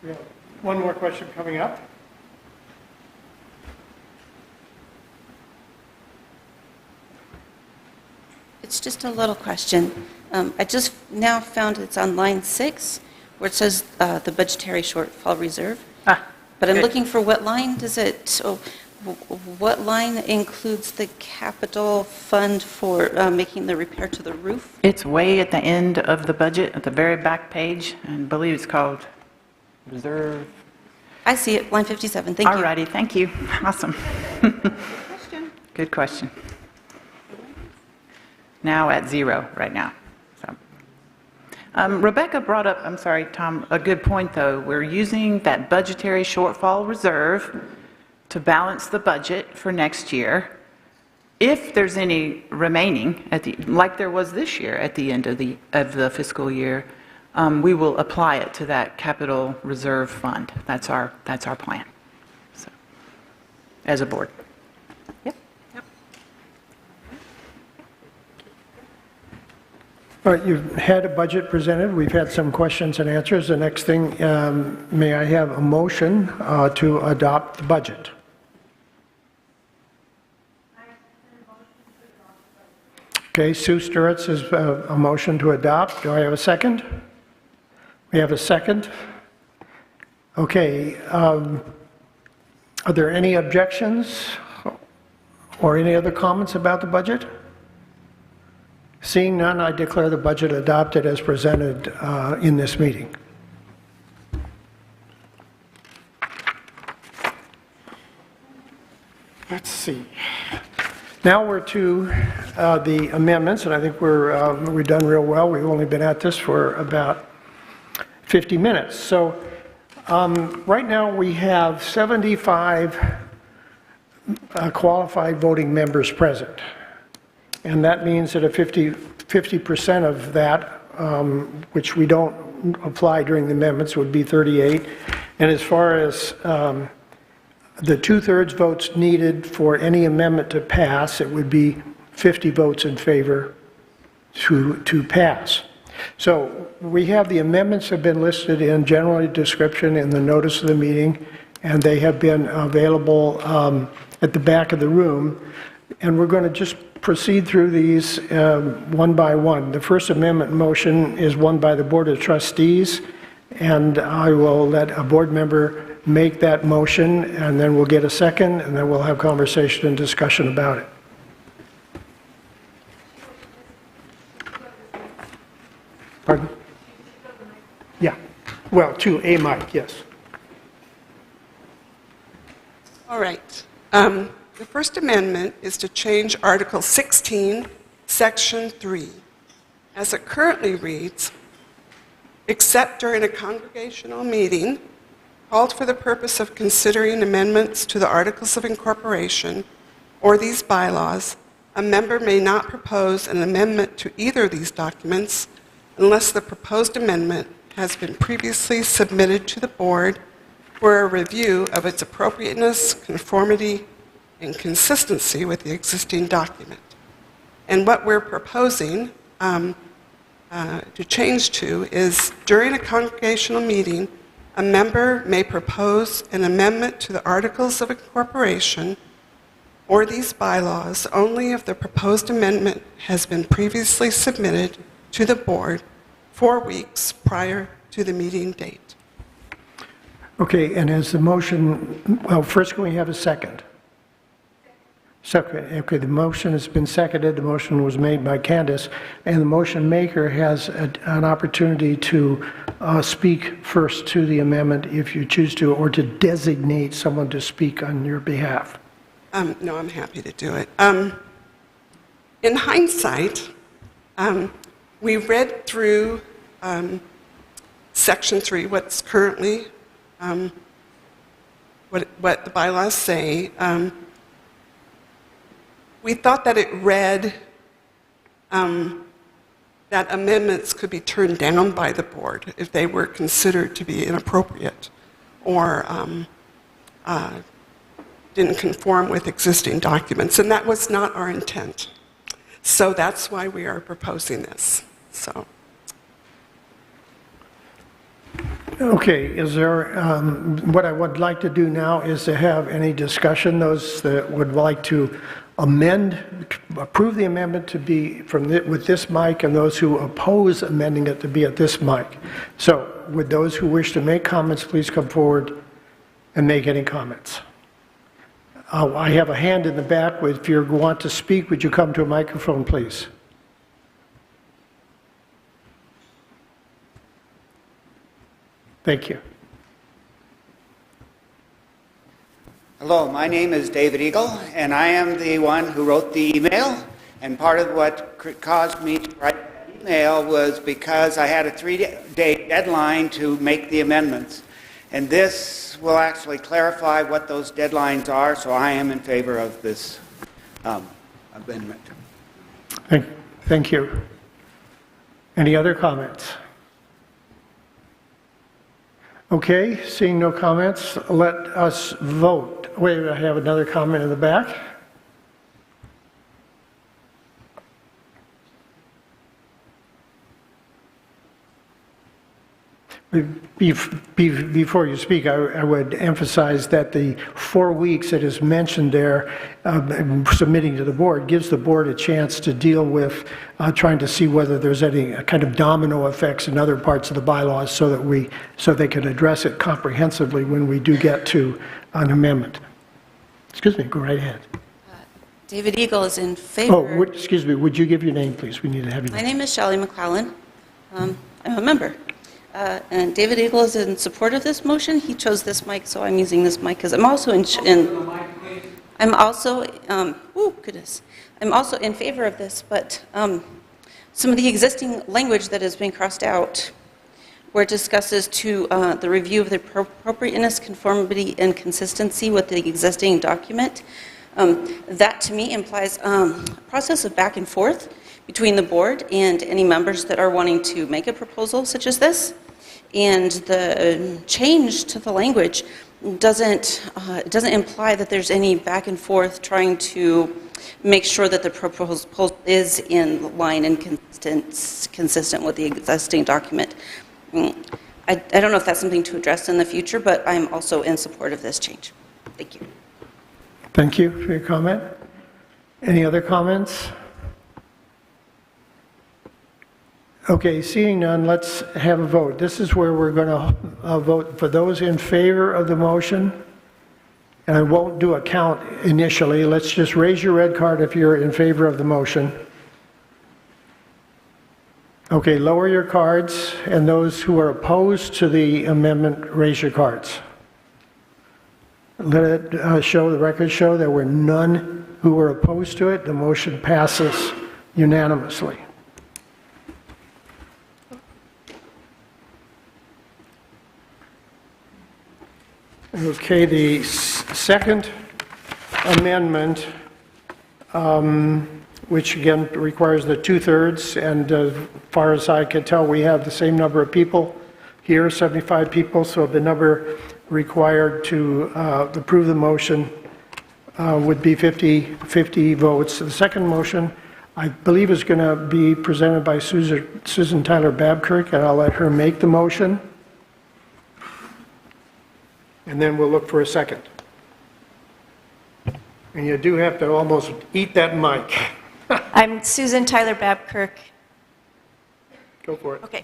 We have one more question coming up. It's just a little question. I just now found it's on line 6, where it says the budgetary shortfall reserve. But I'm okay. looking for what line does it, so What line includes the capital fund for making the repair to the roof? It's way at the end of the budget, at the very back page, and I believe it's called Reserve. I see it, line 57, thank you. All righty, thank you. Awesome. Good question. Now at 0 right now. So. Rebecca brought up, I'm sorry, Tom, a good point though. We're using that budgetary shortfall reserve to balance the budget for next year. If there's any remaining, like there was this year at the end of the fiscal year, we will apply it to that capital reserve fund. That's our plan. So, as a board. Yep. All right, you've had a budget presented. We've had some questions and answers. The next thing, may I have a motion to adopt the budget? Okay, Sue Sturritz is a motion to adopt. Do I have a second? We have a second. Okay, are there any objections or any other comments about the budget? Seeing none, I declare the budget adopted as presented in this meeting. Let's see. Now we're to the amendments, and I think we've done real well. We've only been at this for about 50 minutes. So right now we have 75 qualified voting members present. And that means that 50% of that, which we don't apply during the amendments, would be 38. And as far as the 2/3 votes needed for any amendment to pass, it would be 50 votes in favor to pass. So we have the amendments have been listed in general description in the notice of the meeting, and they have been available at the back of the room. And we're going to just proceed through these one by one. The first amendment motion is one by the Board of Trustees, and I will let a board member make that motion, and then we'll get a second, and then we'll have conversation and discussion about it. Pardon? Yeah. Well, to a mic, yes. All right. The first amendment is to change Article 16, Section 3. As it currently reads, except during a congregational meeting called for the purpose of considering amendments to the Articles of Incorporation or these bylaws, a member may not propose an amendment to either of these documents unless the proposed amendment has been previously submitted to the board for a review of its appropriateness, conformity, and consistency with the existing document. And what we're proposing to change to is during a congregational meeting, a member may propose an amendment to the Articles of Incorporation or these bylaws only if the proposed amendment has been previously submitted to the board 4 weeks prior to the meeting date. Okay, and as the motion, well, first can we have a second? Second. Okay, the motion has been seconded. The motion was made by Candace, and the motion maker has an opportunity to speak first to the amendment if you choose to, or to designate someone to speak on your behalf. No, I'm happy to do it. In hindsight, we read through Section 3, what's currently, what the bylaws say. We thought that it read that amendments could be turned down by the board if they were considered to be inappropriate or didn't conform with existing documents, and that was not our intent. So that's why we are proposing this. So. Okay, is there, what I would like to do now is to have any discussion, those that would like to approve the amendment to be with this mic, and those who oppose amending it to be at this mic. So would those who wish to make comments please come forward and make any comments? I have a hand in the back. If you want to speak, would you come to a microphone, please? Thank you. Hello, my name is David Eagle, and I am the one who wrote the email. And part of what caused me to write the email was because I had a 3-day deadline to make the amendments. And this will actually clarify what those deadlines are, so I am in favor of this amendment. Thank you. Any other comments? Okay, seeing no comments, let us vote. Wait, I have another comment in the back. Before you speak, I would emphasize that the 4 weeks that is mentioned there, submitting to the board, gives the board a chance to deal with trying to see whether there's any kind of domino effects in other parts of the bylaws so they can address it comprehensively when we do get to an amendment. Excuse me, go right ahead. David Eagle is in favor. Excuse me, would you give your name, please? We need to have you. My name is Shelley McClellan. I'm a member. And David Eagle is in support of this motion. He chose this mic, so I'm using this mic because I'm also I'm also in favor of this, but some of the existing language that has been crossed out, where it discusses the review of the appropriateness, conformity, and consistency with the existing document, that to me implies a process of back and forth between the board and any members that are wanting to make a proposal such as this. And the change to the language doesn't imply that there's any back and forth trying to make sure that the proposal is in line and consistent with the existing document. I don't know if that's something to address in the future, but I'm also in support of this change. Thank you. Thank you for your comment. Any other comments? Okay, seeing none, let's have a vote. This is where we're going to vote for those in favor of the motion. And I won't do a count initially. Let's just raise your red card if you're in favor of the motion. Okay, lower your cards, and those who are opposed to the amendment, raise your cards. Let it the record show there were none who were opposed to it. The motion passes unanimously. Okay, the second amendment, which again requires the 2/3, and as far as I can tell, we have the same number of people here, 75 people, so the number required to approve the motion would be 50 votes. The second motion, I believe, is going to be presented by Susan Tyler Babkirk, and I'll let her make the motion. And then we'll look for a second. And you do have to almost eat that mic. I'm Susan Tyler Babkirk. Go for it. Okay.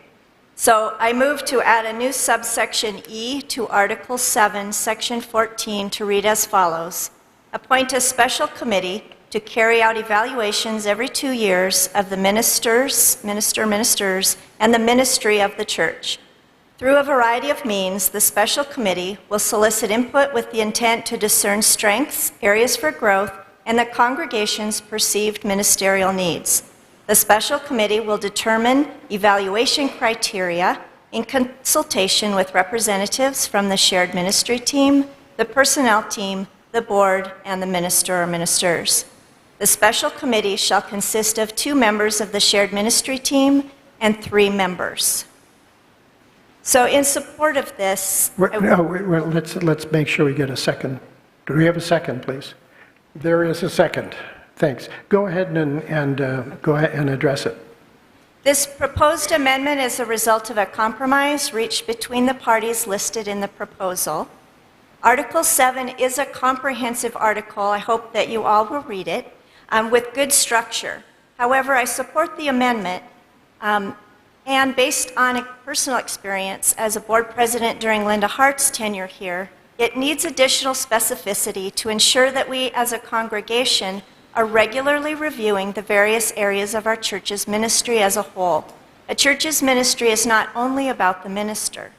So I move to add a new subsection E to Article 7, Section 14 to read as follows. Appoint a special committee to carry out evaluations every 2 years of the ministers, and the ministry of the church. Through a variety of means, the special committee will solicit input with the intent to discern strengths, areas for growth, and the congregation's perceived ministerial needs. The special committee will determine evaluation criteria in consultation with representatives from the shared ministry team, the personnel team, the board, and the minister or ministers. The special committee shall consist of 2 members of the shared ministry team and 3 members. So in support of this... Let's make sure we get a second. Do we have a second, please? There is a second. Thanks. Go ahead and go ahead and address it. This proposed amendment is a result of a compromise reached between the parties listed in the proposal. Article 7 is a comprehensive article. I hope that you all will read it with good structure. However, I support the amendment. And based on a personal experience as a board president during Linda Hart's tenure here, It needs additional specificity to ensure that we as a congregation are regularly reviewing the various areas of our church's ministry as a whole. A church's ministry is not only about the minister.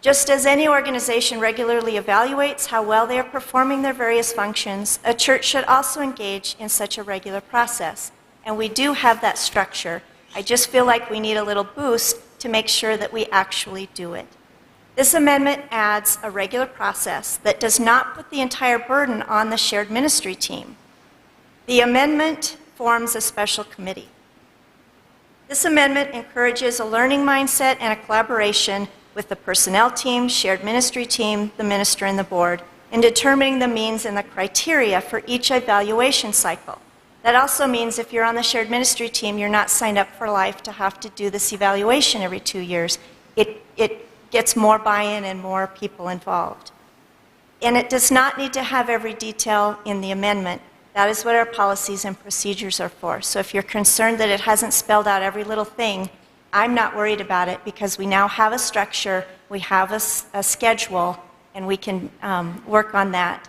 Just as any organization regularly evaluates how well they are performing their various functions, a church should also engage in such a regular process. And we do have that structure. I just feel like we need a little boost to make sure that we actually do it. This amendment adds a regular process that does not put the entire burden on the shared ministry team. The amendment forms a special committee. This amendment encourages a learning mindset and a collaboration with the personnel team, shared ministry team, the minister, and the board in determining the means and the criteria for each evaluation cycle. That also means if you're on the shared ministry team, you're not signed up for life to have to do this evaluation every 2 years. It gets more buy-in and more people involved. And it does not need to have every detail in the amendment. That is what our policies and procedures are for. So if you're concerned that it hasn't spelled out every little thing, I'm not worried about it because we now have a structure, we have a schedule, and we can work on that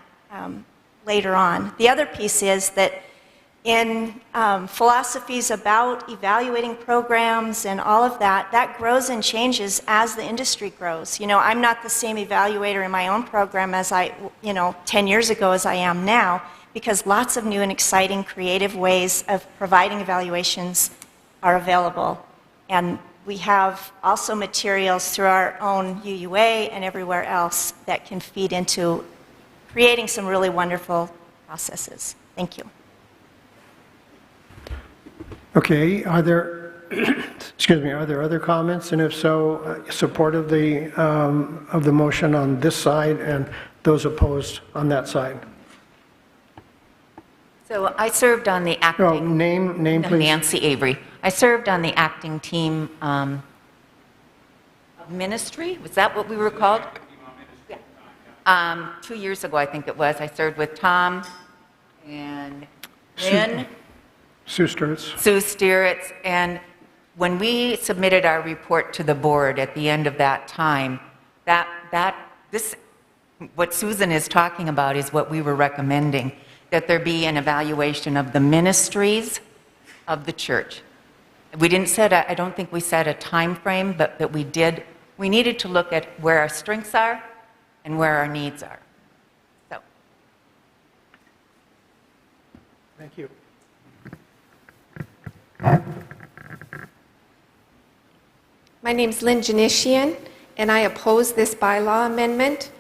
later on. The other piece is that in philosophies about evaluating programs and all of that, that grows and changes as the industry grows. You know, I'm not the same evaluator in my own program as 10 years ago as I am now, because lots of new and exciting creative ways of providing evaluations are available. And we have also materials through our own UUA and everywhere else that can feed into creating some really wonderful processes. Thank you. Okay, are there, excuse me, are there other comments? And if so, support of the motion on this side and those opposed on that side? So I served on the acting... Oh, name, please. Nancy Avery. I served on the acting team of ministry. Was that what we were called? Yeah. 2 years ago, I think it was. I served with Tom and Lynn. Sue Sturtz. Sue Stieritz. And when we submitted our report to the board at the end of that time, what Susan is talking about is what we were recommending, that there be an evaluation of the ministries of the church. We didn't set I don't think we set a time frame, but that we needed to look at where our strengths are and where our needs are. So. Thank you. My name's Lynn Janishian, and I oppose this bylaw amendment.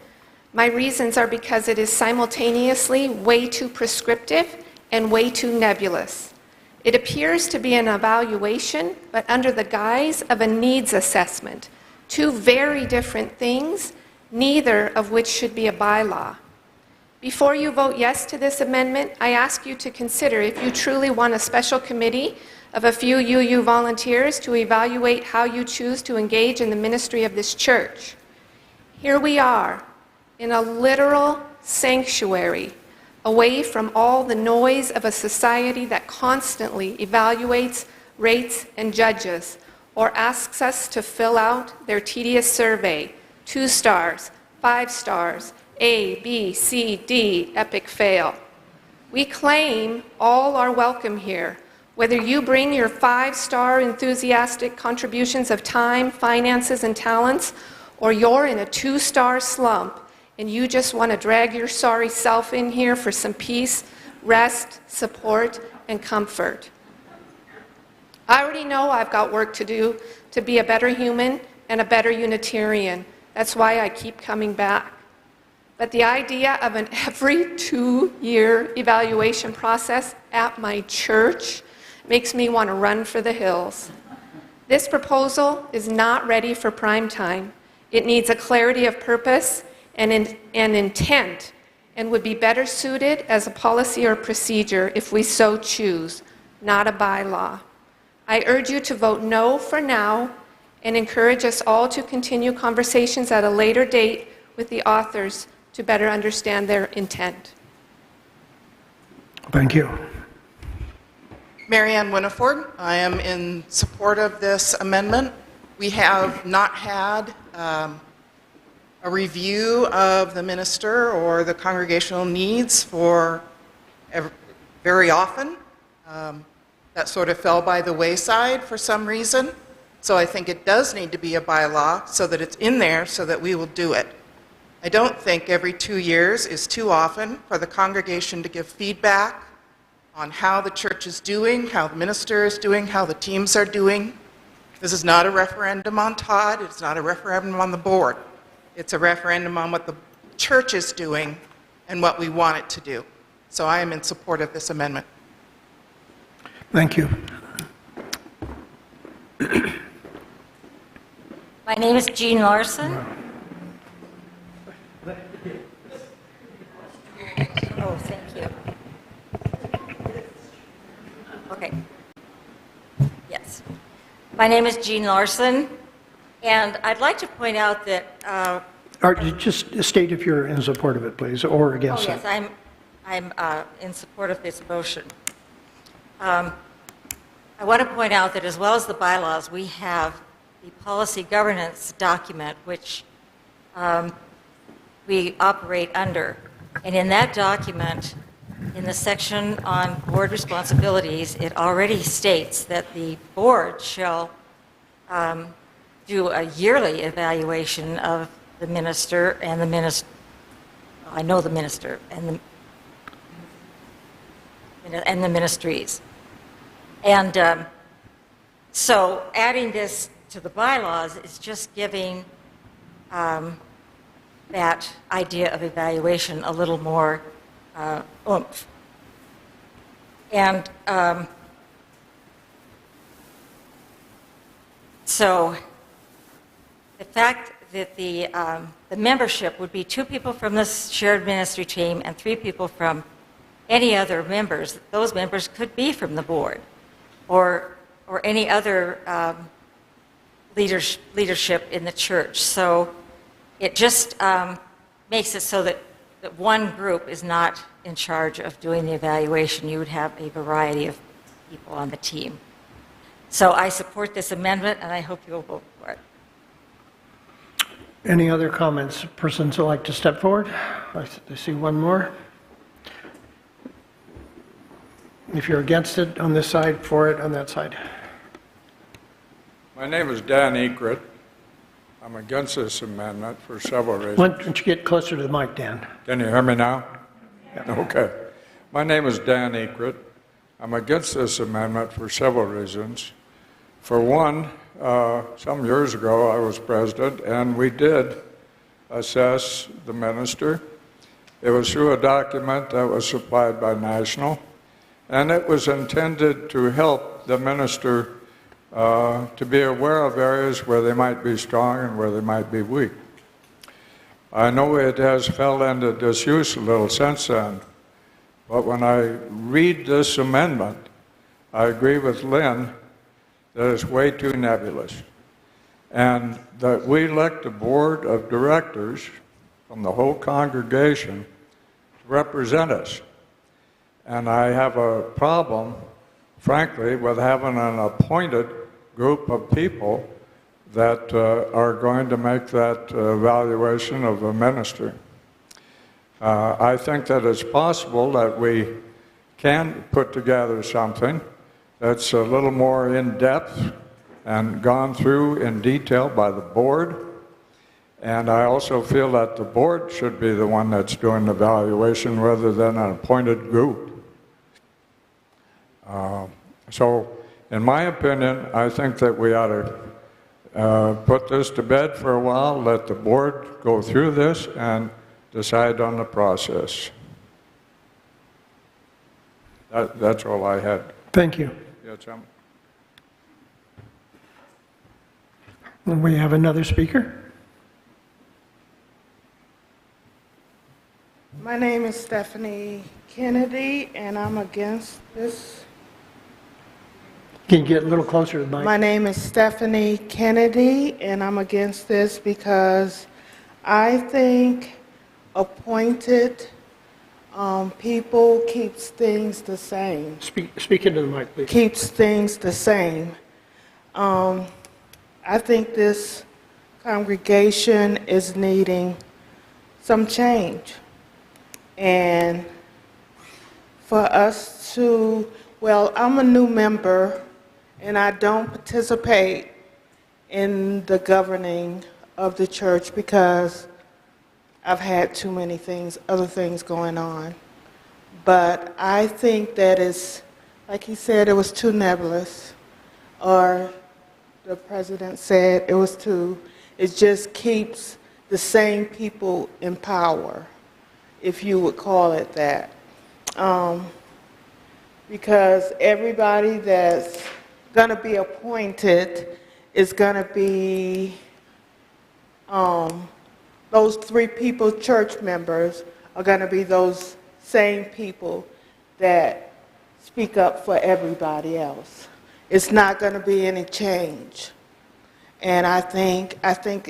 My reasons are because it is simultaneously way too prescriptive and way too nebulous. It appears to be an evaluation, but under the guise of a needs assessment. Two very different things, neither of which should be a bylaw. Before you vote yes to this amendment, I ask you to consider if you truly want a special committee of a few UU volunteers to evaluate how you choose to engage in the ministry of this church. Here we are, in a literal sanctuary, away from all the noise of a society that constantly evaluates, rates, and judges, or asks us to fill out their tedious survey, 2 stars, 5 stars, A, B, C, D, epic fail. We claim all are welcome here, whether you bring your 5-star enthusiastic contributions of time, finances, and talents, or you're in a 2-star slump and you just want to drag your sorry self in here for some peace, rest, support, and comfort. I already know I've got work to do to be a better human and a better Unitarian. That's why I keep coming back. But the idea of an every 2-year evaluation process at my church makes me want to run for the hills. This proposal is not ready for prime time. It needs a clarity of purpose and intent, and would be better suited as a policy or procedure if we so choose, not a bylaw. I urge you to vote no for now and encourage us all to continue conversations at a later date with the authors to better understand their intent. Thank you. Marianne Winiford. I am in support of this amendment. We have not had a a review of the minister or the congregational needs very often. That sort of fell by the wayside for some reason. So I think it does need to be a bylaw so that it's in there so that we will do it. I don't think every 2 years is too often for the congregation to give feedback on how the church is doing, how the minister is doing, how the teams are doing. This is not a referendum on Todd. It's not a referendum on the board. It's a referendum on what the church is doing and what we want it to do. So I am in support of this amendment. Thank you. My name is Jean Larson. Oh, thank you. Okay. Yes. My name is Jean Larson, and I'd like to point out that... Just state if you're in support of it, please, or against it. Oh, yes, I'm in support of this motion. I want to point out that as well as the bylaws, we have the policy governance document, which we operate under. And in that document, in the section on board responsibilities, it already states that the board shall do a yearly evaluation of the minister and the minister. I know the minister and the ministries. And so adding this to the bylaws is just giving that idea of evaluation a little more oomph. And so the fact that the membership would be 2 people from the shared ministry team and 3 people from any other members, those members could be from the board or any other leadership in the church. So it just makes it so that one group is not in charge of doing the evaluation. You would have a variety of people on the team. So I support this amendment, and I hope you'll vote for it. Any other comments? Persons would like to step forward? I see one more. If you're against it on this side, for it on that side. My name is Dan Ekrit. I'm against this amendment for several reasons. Why don't you get closer to the mic, Dan? Can you hear me now? Yeah. Okay. My name is Dan Ekrit. I'm against this amendment for several reasons. For one, some years ago I was president and we did assess the minister. It was through a document that was supplied by National, and it was intended to help the minister to be aware of areas where they might be strong and where they might be weak. I know it has fell into disuse a little since then, but when I read this amendment, I agree with Lynn that it's way too nebulous, and that we elect a board of directors from the whole congregation to represent us. And I have a problem, frankly, with having an appointed group of people that are going to make that evaluation of a minister. I think that it's possible that we can put together something that's a little more in-depth and gone through in detail by the board. And I also feel that the board should be the one that's doing the evaluation rather than an appointed group. So, in my opinion, I think that we ought to put this to bed for a while, let the board go through this, and decide on the process. That's all I had. Thank you. Yes, We have another speaker. My name is Stephanie Kennedy, and I'm against this. Can you get a little closer to the mic? My name is Stephanie Kennedy, and I'm against this because I think appointed people keeps things the same. Speak into the mic, please. Keeps things the same. I think this congregation is needing some change. And for us to, well, I'm a new member and I don't participate in the governing of the church because I've had too many things, other things going on. But I think that it's, like he said, it was too nebulous, or the president said it just keeps the same people in power, if you would call it that. Because everybody that's going to be appointed is going to be, those 3 people, church members, are going to be those same people that speak up for everybody else. It's not going to be any change. And I think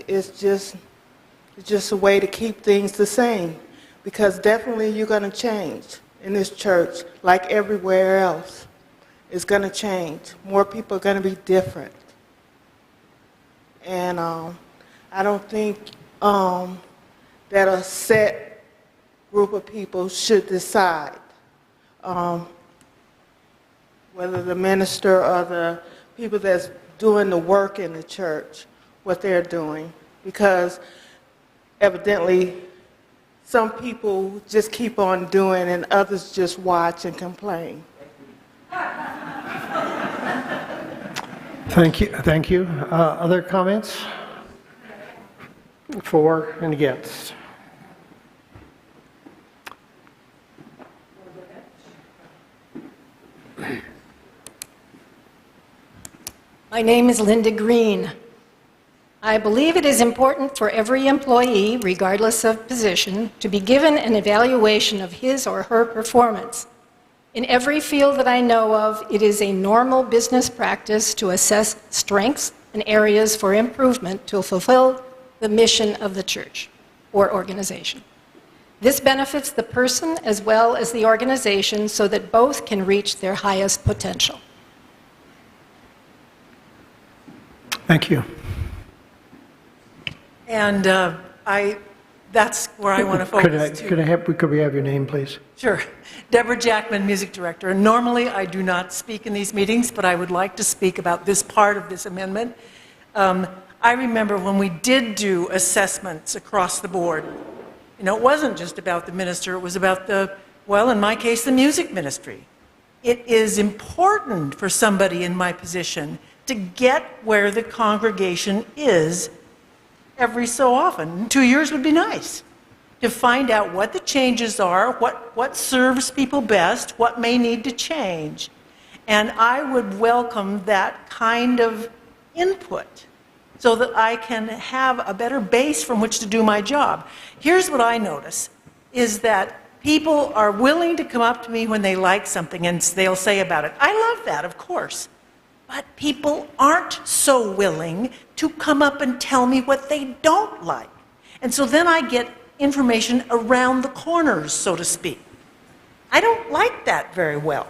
it's just a way to keep things the same, because definitely you're going to change in this church like everywhere else. It's going to change. More people are going to be different. And I don't think that a set group of people should decide whether the minister or the people that's doing the work in the church, what they're doing. Because evidently some people just keep on doing and others just watch and complain. Thank you. Thank you. Other comments? For and against? My name is Linda Green. I believe it is important for every employee, regardless of position, to be given an evaluation of his or her performance. In every field that I know of, it is a normal business practice to assess strengths and areas for improvement to fulfill the mission of the church or organization. This benefits the person as well as the organization so that both can reach their highest potential. Thank you. And that's where I want to focus. Could we have your name, please? Sure. Deborah Jackman, music director. And normally I do not speak in these meetings, but I would like to speak about this part of this amendment. I remember when we did do assessments across the board, you know, it wasn't just about the minister, it was about well, in my case, the music ministry. It is important for somebody in my position to get where the congregation is every so often. 2 years would be nice to find out what the changes are, what serves people best, what may need to change. And I would welcome that kind of input so that I can have a better base from which to do my job. Here's what I notice, is that people are willing to come up to me when they like something and they'll say about it, I love that, of course. But people aren't so willing to come up and tell me what they don't like. And so then I get information around the corners, so to speak. I don't like that very well.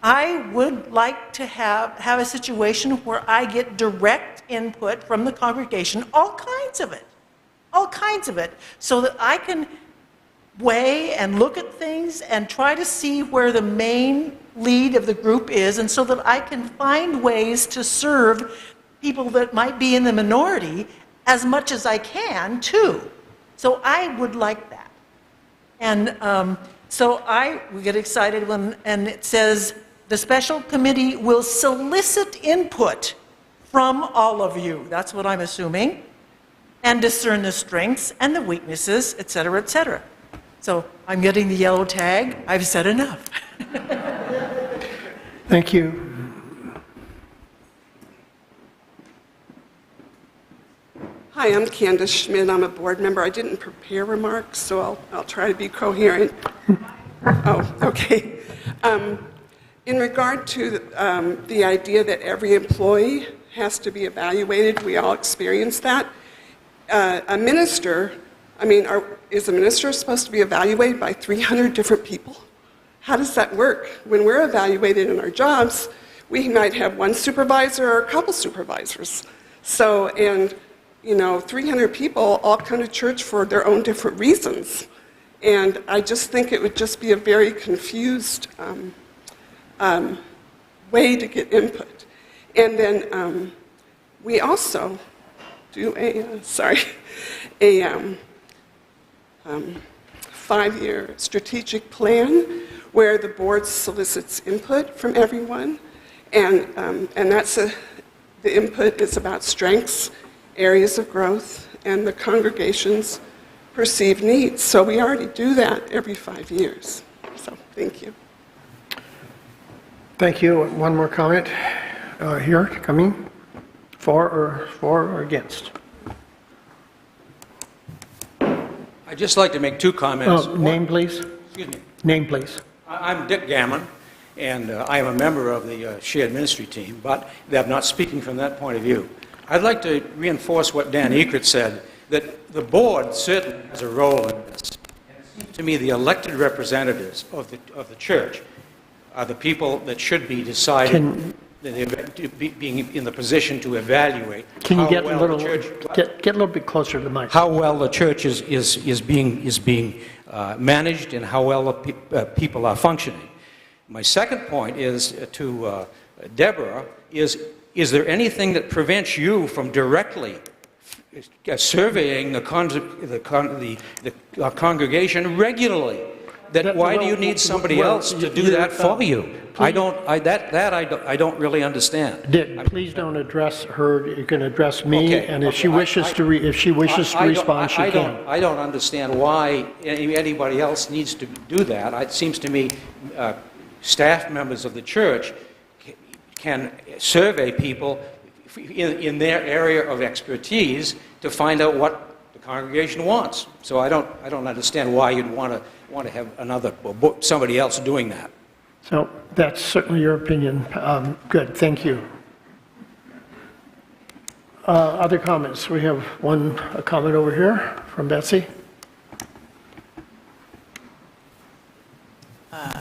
I would like to have a situation where I get direct input from the congregation, all kinds of it, so that I can weigh and look at things and try to see where the main lead of the group is, and so that I can find ways to serve people that might be in the minority as much as I can, too. So I would like that. And so we get excited and it says, the special committee will solicit input from all of you. That's what I'm assuming. And discern the strengths and the weaknesses, et cetera, et cetera. So I'm getting the yellow tag. I've said enough. Thank you. Hi, I'm Candace Schmidt. I'm a board member. I didn't prepare remarks, so I'll try to be coherent. Oh, okay. In regard to the idea that every employee has to be evaluated, we all experience that. A minister, is a minister supposed to be evaluated by 300 different people? How does that work? When we're evaluated in our jobs, we might have one supervisor or a couple supervisors. So, and 300 people all come to church for their own different reasons. And I just think it would just be a very confused way to get input. And then we also do a 5-year strategic plan where the board solicits input from everyone. And the input is about strengths, areas of growth, and the congregation's perceived needs. So we already do that every 5 years. So thank you. Thank you. One more comment here coming. For or against? I'd just like to make 2 comments. Name, please. Excuse me. Name, please. I'm Dick Gammon, and I am a member of the shared ministry team, but I'm not speaking from that point of view. I'd like to reinforce what Dan Ekert said, that the board certainly has a role in this. And it seems to me the elected representatives of the church are the people that should be deciding, being in the position to evaluate. Can you get well a little get a little bit closer to the mic? How well the church is being managed and how well the people are functioning. My second point is to Deborah, is there anything that prevents you from directly surveying the congregation regularly? Why do you need somebody else to do that for you? I don't really understand. Dick, please don't address her. You can address me, Okay, and if she wishes to respond, she can. I don't understand why anybody else needs to do that. It seems to me staff members of the church can survey people in their area of expertise to find out what the congregation wants. So I don't understand why you'd want to have somebody else doing that. So that's certainly your opinion. Good, thank you. Other comments? We have a comment over here from Betsy.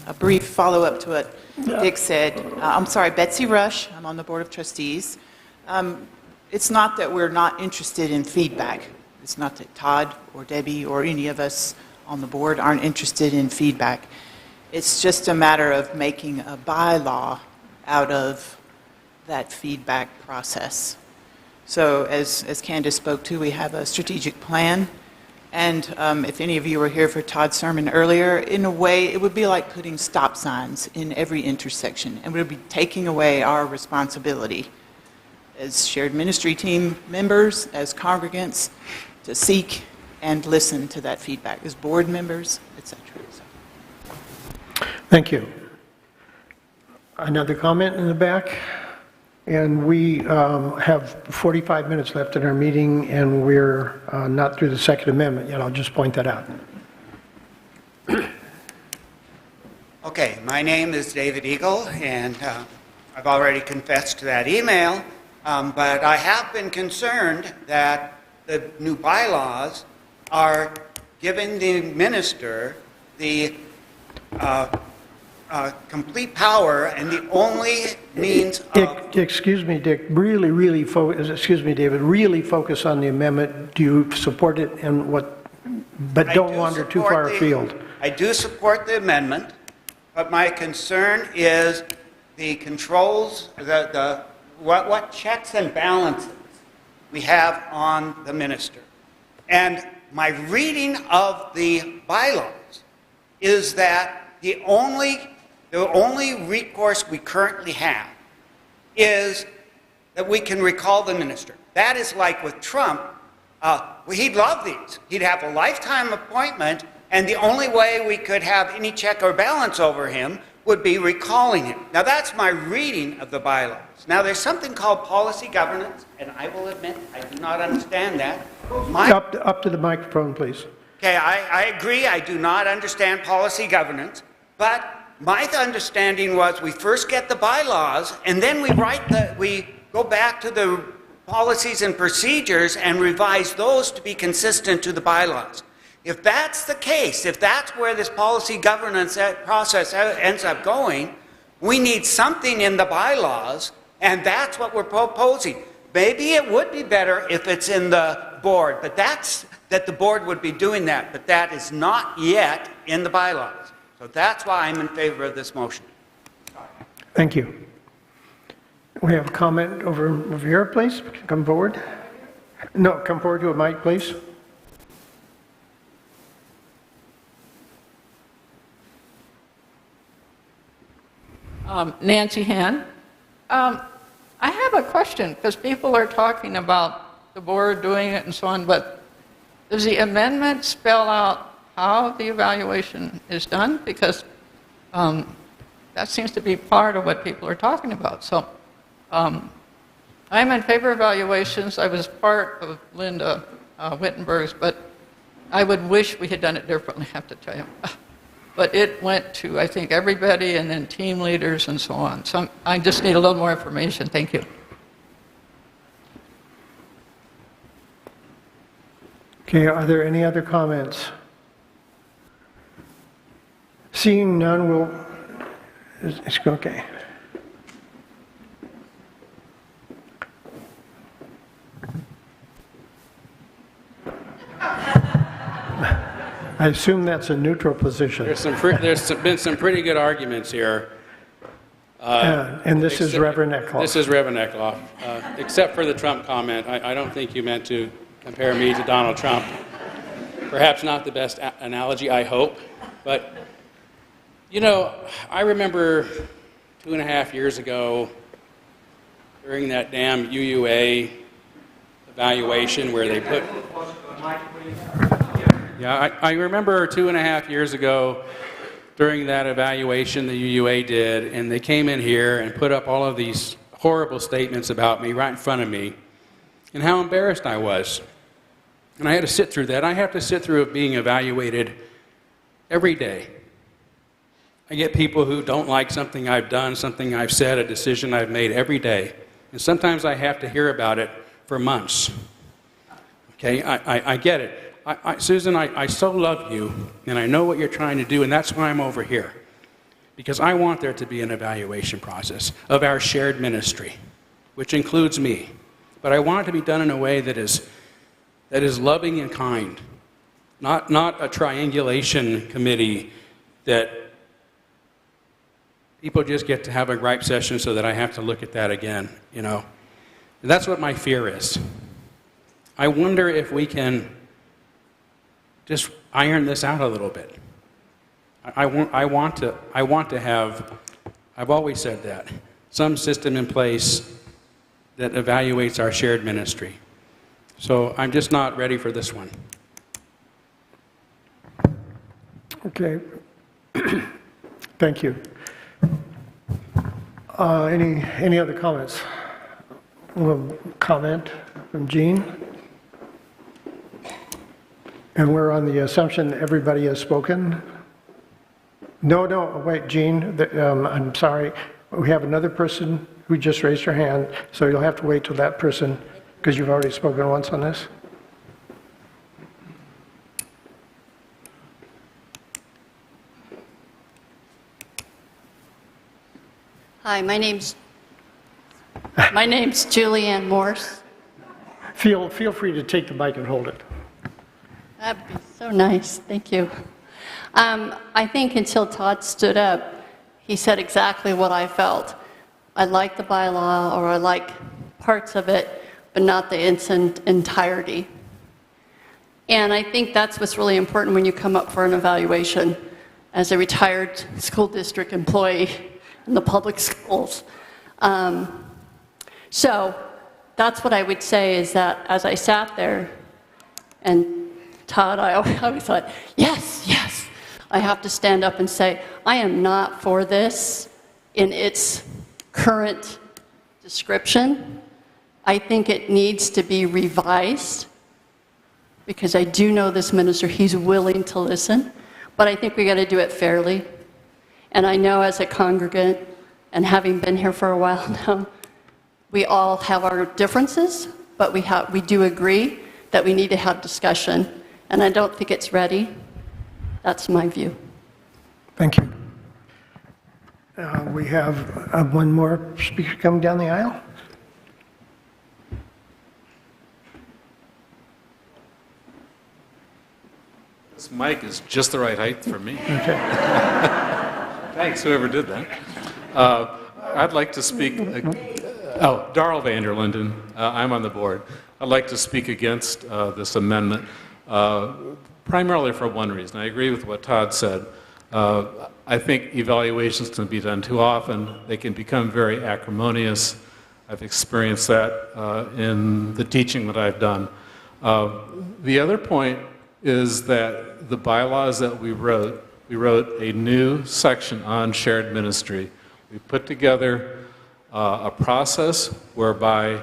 A brief follow-up to what Dick said. I'm sorry, Betsy Rush. I'm on the Board of Trustees. It's not that we're not interested in feedback. It's not that Todd or Debbie or any of us on the board aren't interested in feedback. It's just a matter of making a bylaw out of that feedback process. So as Candace spoke to, we have a strategic plan. And if any of you were here for Todd's sermon earlier, in a way, it would be like putting stop signs in every intersection. And we would be taking away our responsibility as shared ministry team members, as congregants, to seek and listen to that feedback, as board members, etc. Thank you. Another comment in the back? And we have 45 minutes left in our meeting, and we're not through the Second Amendment yet. I'll just point that out. Okay, my name is David Eagle, and I've already confessed to that email, but I have been concerned that the new bylaws are giving the minister the complete power and the only means of... Excuse me, Dick, really focus on the amendment. Do you support it and what, but don't wander too far afield. I do support the amendment, but my concern is the controls, what checks and balances we have on the minister. And my reading of the bylaws is that the only recourse we currently have is that we can recall the minister. That is like with Trump. He'd love these. He'd have a lifetime appointment, and the only way we could have any check or balance over him would be recalling him. Now, that's my reading of the bylaws. Now, there's something called policy governance, and I will admit I do not understand that. Up to the microphone, please. Okay, I agree. I do not understand policy governance, but my understanding was we first get the bylaws, and then we go back to the policies and procedures and revise those to be consistent to the bylaws. If that's the case, if that's where this policy governance process ends up going, we need something in the bylaws, and that's what we're proposing. maybe it would be better if it's in the board, but that the board would be doing that, but that is not yet in the bylaws. So that's why I'm in favor of this motion. Thank you. We have a comment over here, please. Come forward. No, come forward to a mic, please. Nancy Han. I have a question, because people are talking about the board doing it and so on, but does the amendment spell out how the evaluation is done? Because that seems to be part of what people are talking about. So I'm in favor of evaluations. I was part of Linda Wittenberg's, but I would wish we had done it differently, I have to tell you. But it went to, I think, everybody and then team leaders and so on. So I just need a little more information. Thank you. Okay, are there any other comments? Seeing none, it's okay. I assume that's a neutral position. There's been some pretty good arguments here. And this is Reverend Eckloff. This is Reverend Eckloff. Except for the Trump comment, I don't think you meant to compare me to Donald Trump. Perhaps not the best analogy, I hope. But, you know, I remember 2.5 years ago during that damn UUA evaluation where they put... Yeah, I remember 2.5 years ago during that evaluation the UUA did, and they came in here and put up all of these horrible statements about me right in front of me and how embarrassed I was. And I had to sit through that. I have to sit through it being evaluated every day. I get people who don't like something I've done, something I've said, a decision I've made every day. And sometimes I have to hear about it for months. Okay, I get it. Susan, I so love you, and I know what you're trying to do, and that's why I'm over here. Because I want there to be an evaluation process of our shared ministry, which includes me. But I want it to be done in a way that is loving and kind, not a triangulation committee that people just get to have a gripe session so that I have to look at that again, you know. And that's what my fear is. I wonder if we can just iron this out a little bit. I want to have, I've always said that, some system in place that evaluates our shared ministry. So I'm just not ready for this one. Okay. Thank you. Any other comments? A little comment from Jean? And we're on the assumption that everybody has spoken? No, wait, Jean, I'm sorry. We have another person who just raised her hand, so you'll have to wait till that person, because you've already spoken once on this. Hi, my name's Julianne Morse. Feel free to take the mic and hold it. That'd be so nice, thank you. I think until Todd stood up, he said exactly what I felt. I like the bylaw, or I like parts of it, but not the entirety. And I think that's what's really important when you come up for an evaluation as a retired school district employee in the public schools. So that's what I would say, is that as I sat there, and Todd, I always thought, yes, I have to stand up and say, I am not for this in its current description. I think it needs to be revised, because I do know this minister, he's willing to listen, but I think we got to do it fairly. And I know as a congregant, and having been here for a while now, we all have our differences, but we do agree that we need to have discussion, and I don't think it's ready. That's my view. Thank you. We have one more speaker coming down the aisle. mic is just the right height for me. Okay. Thanks, whoever did that. I'd like to speak. Darrell Vanderlinden. I'm on the board. I'd like to speak against this amendment, primarily for one reason. I agree with what Todd said. I think evaluations can be done too often. They can become very acrimonious. I've experienced that in the teaching that I've done. The other point is that the bylaws that we wrote a new section on shared ministry. We put together a process whereby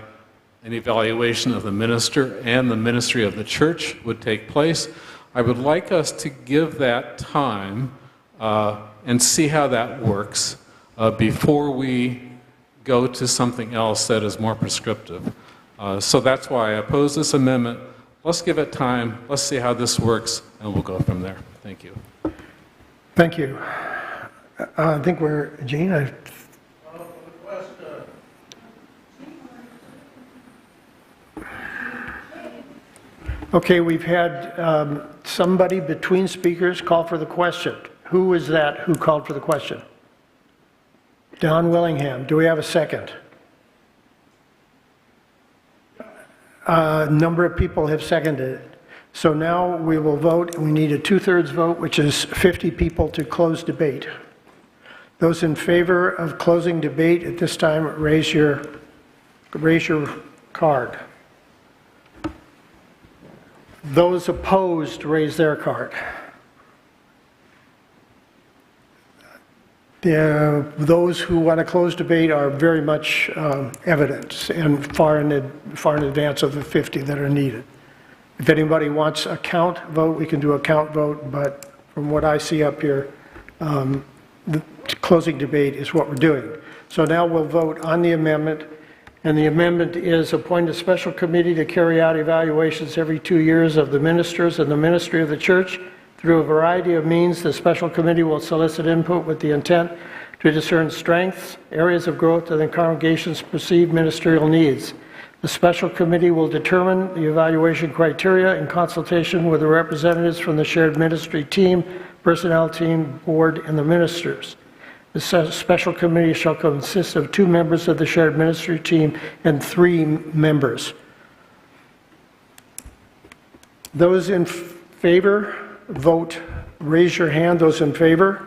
an evaluation of the minister and the ministry of the church would take place. I would like us to give that time and see how that works before we go to something else that is more prescriptive. So that's why I oppose this amendment. Let's give it time, let's see how this works, and we'll go from there. Thank you. Thank you. I think we're, Gene, okay, we've had somebody between speakers call for the question. Who was that who called for the question? Don Willingham. Do we have a second? A number of people have seconded it. So now we will vote. We need a 2/3 vote, which is 50 people to close debate. Those in favor of closing debate at this time, raise your card. Those opposed, raise their card. Those who want to close debate are very much evident and far in advance of the 50 that are needed. If anybody wants a count vote, we can do a count vote, but from what I see up here, the closing debate is what we're doing. So now we'll vote on the amendment, and the amendment is appoint a special committee to carry out evaluations every 2 years of the ministers and the ministry of the church. Through a variety of means, the special committee will solicit input with the intent to discern strengths, areas of growth, and the congregation's perceived ministerial needs. The special committee will determine the evaluation criteria in consultation with the representatives from the shared ministry team, personnel team, board, and the ministers. The special committee shall consist of 2 members of the shared ministry team and 3 members. Those in favor, vote, raise your hand. Those in favor?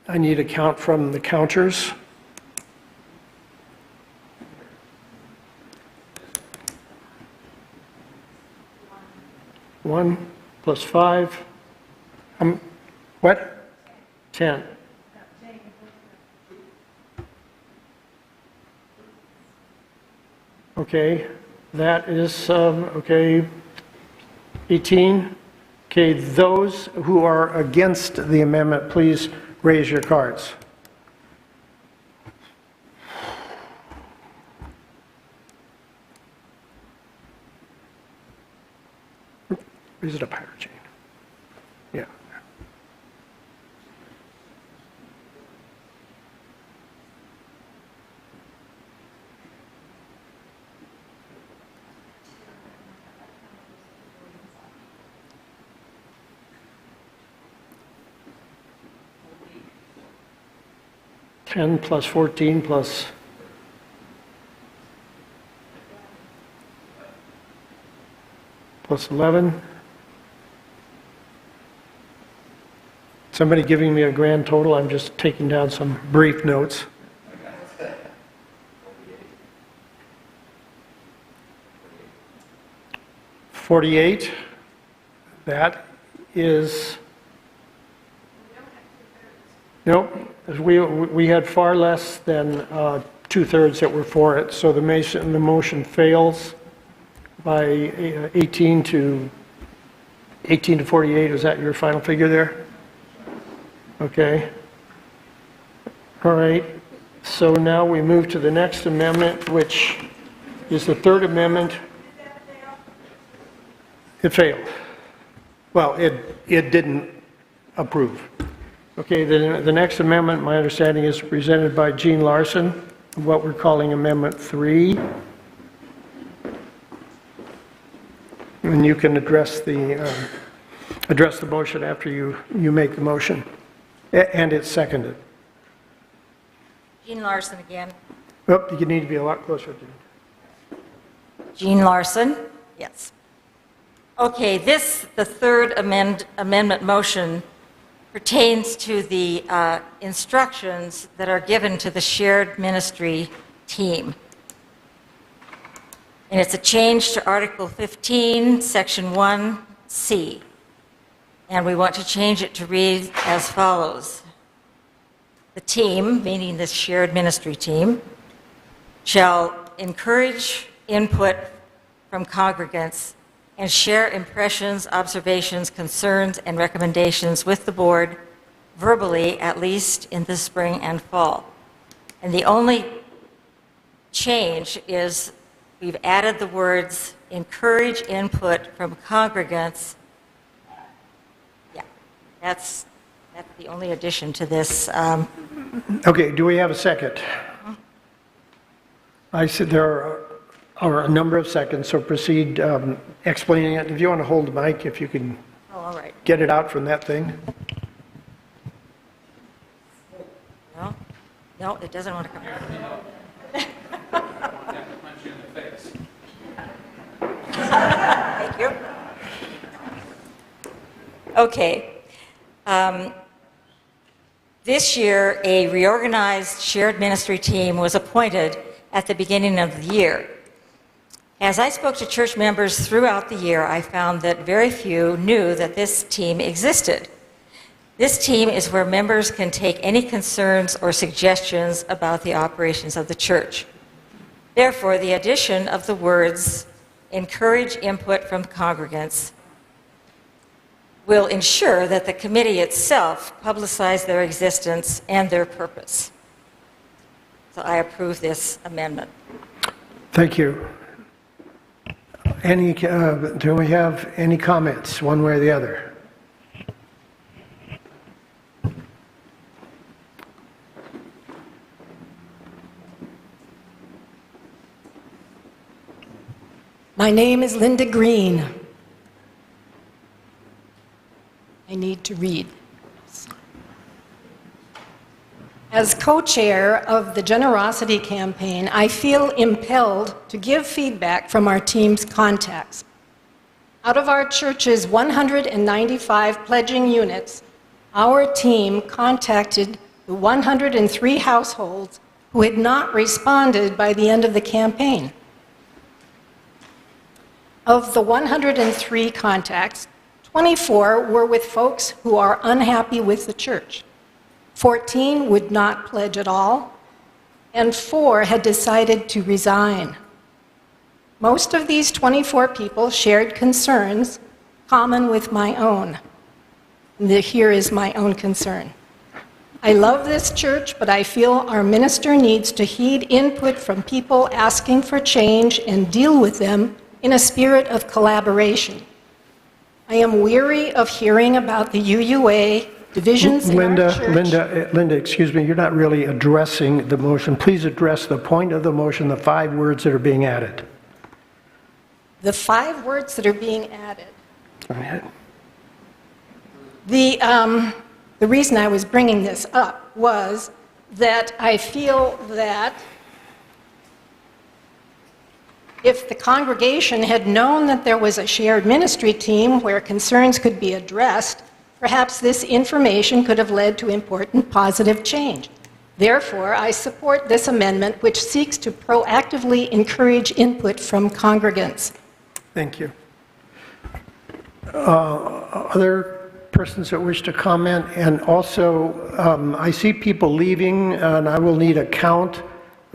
I need a count from the counters. One plus 5. What? 10. Okay, that is, okay, 18. Okay, those who are against the amendment, please raise your cards. Raise it up higher, Jane. Yeah. (10 plus 14 plus plus 11). Somebody giving me a grand total? I'm just taking down some brief notes. $48. That is. Nope. We had far less than 2/3 that were for it, so the motion fails by 18 to 48. Is that your final figure there? Okay. All right. So now we move to the next amendment, which is the 3rd amendment. It failed. Well, it didn't approve. Okay, the next amendment, my understanding, is presented by Jean Larson, what we're calling Amendment 3. And you can address the motion after you make the motion. And it's seconded. Jean Larson again. Oh, you need to be a lot closer to Jean Larson, yes. Okay, the third amendment motion pertains to the instructions that are given to the shared ministry team. And it's a change to Article 15, Section 1C. And we want to change it to read as follows. The team, meaning the shared ministry team, shall encourage input from congregants and share impressions, observations, concerns, and recommendations with the board verbally, at least in the spring and fall. And the only change is we've added the words encourage input from congregants. Yeah, that's the only addition to this. Okay, do we have a second? I said there are a number of seconds, so proceed explaining it. If you want to hold the mic, if you can all right. Get it out from that thing. No, it doesn't want to come out. Thank you. Okay. This year, a reorganized shared ministry team was appointed at the beginning of the year. As I spoke to church members throughout the year, I found that very few knew that this team existed. This team is where members can take any concerns or suggestions about the operations of the church. Therefore, the addition of the words encourage input from congregants will ensure that the committee itself publicize their existence and their purpose. So I approve this amendment. Thank you. Do we have any comments, one way or the other? My name is Linda Green. I need to read. As co-chair of the Generosity Campaign, I feel impelled to give feedback from our team's contacts. Out of our church's 195 pledging units, our team contacted the 103 households who had not responded by the end of the campaign. Of the 103 contacts, 24 were with folks who are unhappy with the church. 14 would not pledge at all, and 4 had decided to resign. Most of these 24 people shared concerns common with my own. Here is my own concern. I love this church, but I feel our minister needs to heed input from people asking for change and deal with them in a spirit of collaboration. I am weary of hearing about the UUA divisions in our church. Linda, excuse me, you're not really addressing the motion. Please address the point of the motion, the 5 words that are being added. The 5 words that are being added. Go ahead. The reason I was bringing this up was that I feel that if the congregation had known that there was a shared ministry team where concerns could be addressed, perhaps this information could have led to important positive change. Therefore, I support this amendment, which seeks to proactively encourage input from congregants. Thank you. Other persons that wish to comment? And also, I see people leaving, and I will need a count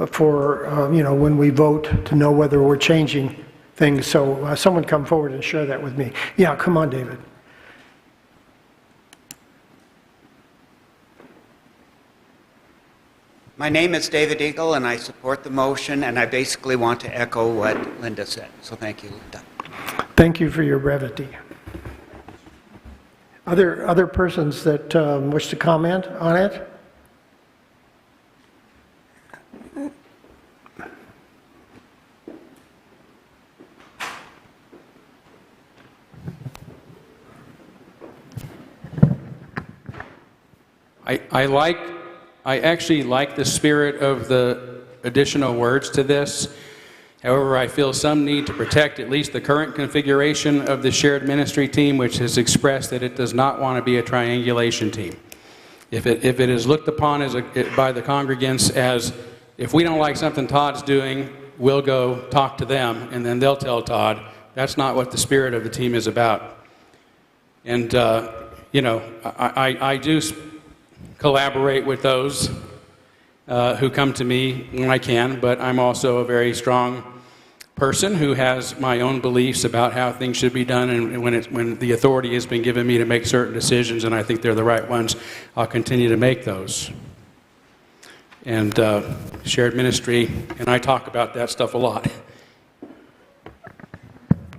for, when we vote to know whether we're changing things. So someone come forward and share that with me. Yeah, come on, David. My name is David Eagle, and I support the motion, and I basically want to echo what Linda said. So thank you, Linda. Thank you for your brevity. Other persons that wish to comment on it? I actually like the spirit of the additional words to this. However, I feel some need to protect at least the current configuration of the shared ministry team, which has expressed that it does not want to be a triangulation team. If it is looked upon by the congregants as, if we don't like something Todd's doing, we'll go talk to them, and then they'll tell Todd. That's not what the spirit of the team is about. And, I do collaborate with those who come to me when I can, but I'm also a very strong person who has my own beliefs about how things should be done, and when the authority has been given me to make certain decisions and I think they're the right ones, I'll continue to make those. And shared ministry, and I talk about that stuff a lot.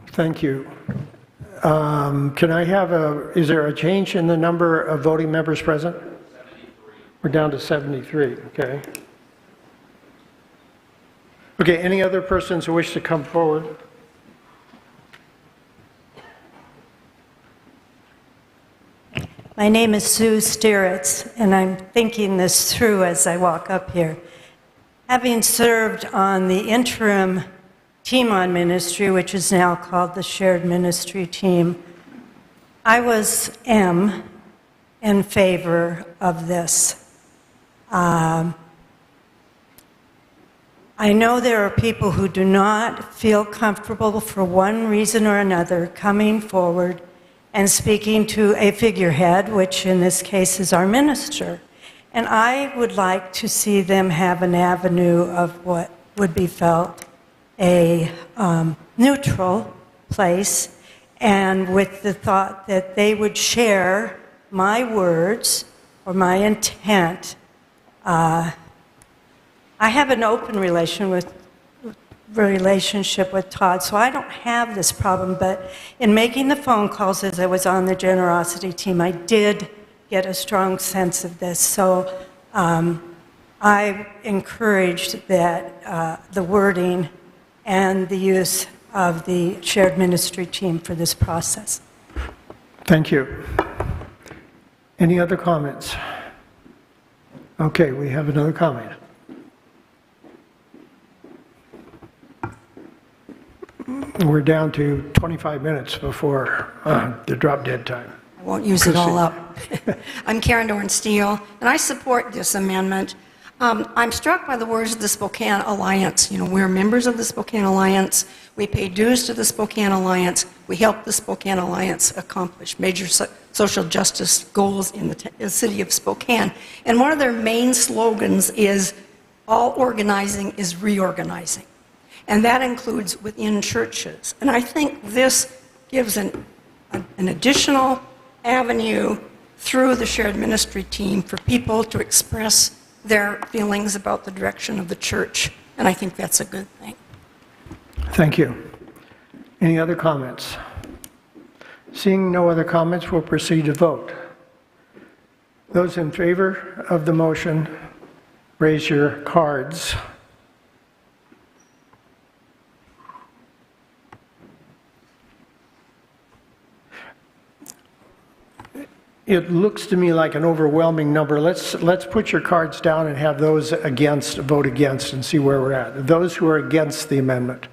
Thank you. Can I have is there a change in the number of voting members present? 73. We're down to 73, okay. Okay, any other persons who wish to come forward? My name is Sue Stieritz, and I'm thinking this through as I walk up here. Having served on the interim team on ministry, which is now called the shared ministry team, I am in favor of this. I know there are people who do not feel comfortable for one reason or another coming forward and speaking to a figurehead, which in this case is our minister. And I would like to see them have an avenue of what would be felt a neutral place, and with the thought that they would share my words or my intent. I have an open relationship with Todd, so I don't have this problem, but in making the phone calls as I was on the generosity team, I did get a strong sense of this. So I encouraged that the wording and the use of the shared ministry team for this process. Thank you. Any other comments? Okay, we have another comment. We're down to 25 minutes before the drop dead time. I won't use it all up. I'm Karen Dorn-Steele, and I support this amendment. I'm struck by the words of the Spokane Alliance. You know, we're members of the Spokane Alliance. We pay dues to the Spokane Alliance. We help the Spokane Alliance accomplish major social justice goals in the city of Spokane. And one of their main slogans is, all organizing is reorganizing. And that includes within churches. And I think this gives an additional avenue through the shared ministry team for people to express their feelings about the direction of the church. And I think that's a good thing. Thank you. Any other comments? Seeing no other comments, we'll proceed to vote. Those in favor of the motion, raise your cards. It looks to me like an overwhelming number. Let's put your cards down and have those against vote against and see where we're at. Those who are against the amendment.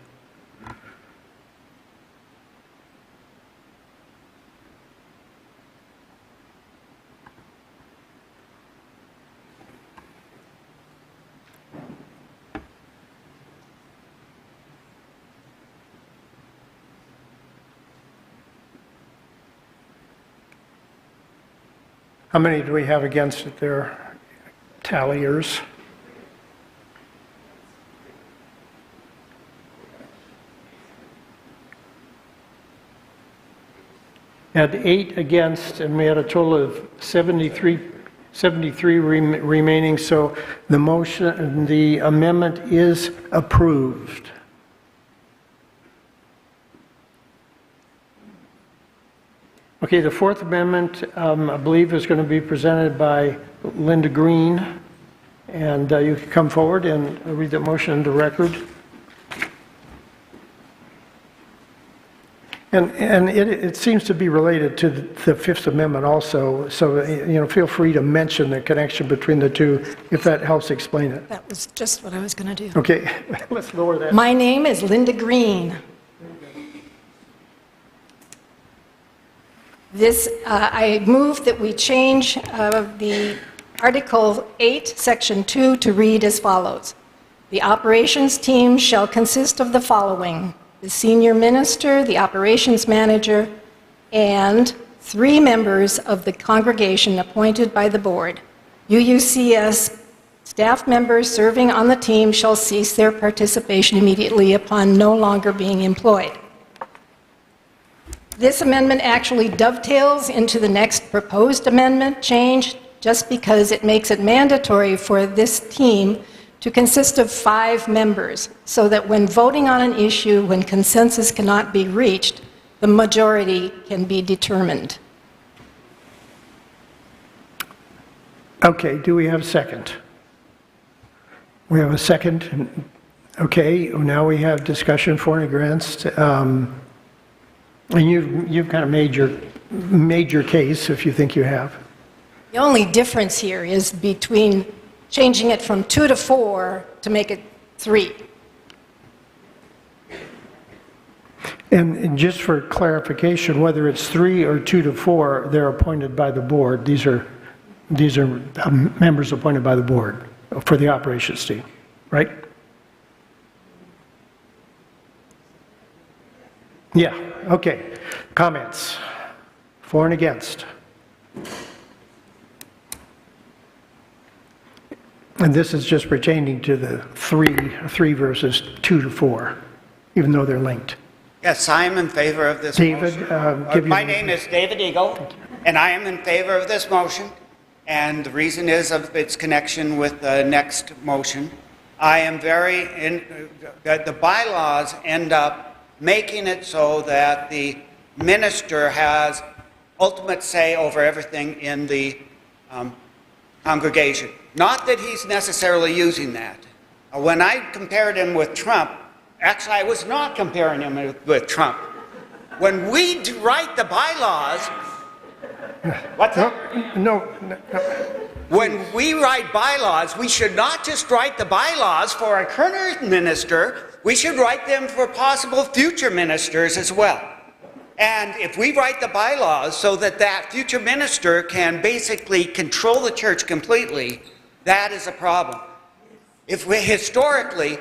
How many do we have against it there? Talliers. Had 8 against, and we had a total of 73 remaining, so the motion, the amendment is approved. Okay, the Fourth Amendment, I believe, is going to be presented by Linda Green. And you can come forward and read that motion into record. And it seems to be related to the Fifth Amendment also. So, feel free to mention the connection between the two if that helps explain it. That was just what I was going to do. Okay, let's lower that. My name is Linda Green. I move that we change the Article 8, Section 2 to read as follows. The operations team shall consist of the following: the senior minister, the operations manager, and 3 members of the congregation appointed by the board. UUCS staff members serving on the team shall cease their participation immediately upon no longer being employed. This amendment actually dovetails into the next proposed amendment change just because it makes it mandatory for this team to consist of 5 members, so that when voting on an issue, when consensus cannot be reached, the majority can be determined. Okay, do we have a second? We have a second. Okay, now we have discussion for and against. And you've kind of made your case, if you think you have. The only difference here is between changing it from 2 to 4 to make it 3. And just for clarification, whether it's 3 or 2 to 4, they're appointed by the board. These are members appointed by the board for the operations team, right? Yeah, okay. Comments? For and against? And this is just pertaining to the 3 versus 2 to 4, even though they're linked. Yes, I am in favor of this David, motion. My name is David Eagle, and I am in favor of this motion. And the reason is of its connection with the next motion. I am that the bylaws end up making it so that the minister has ultimate say over everything in the congregation. Not that he's necessarily using that. When I compared him with Trump, actually I was not comparing him with Trump. When we write the bylaws, what's that? No. When we write bylaws, we should not just write the bylaws for a current minister, we should write them for possible future ministers as well. And if we write the bylaws so that that future minister can basically control the church completely, that is a problem. Historically,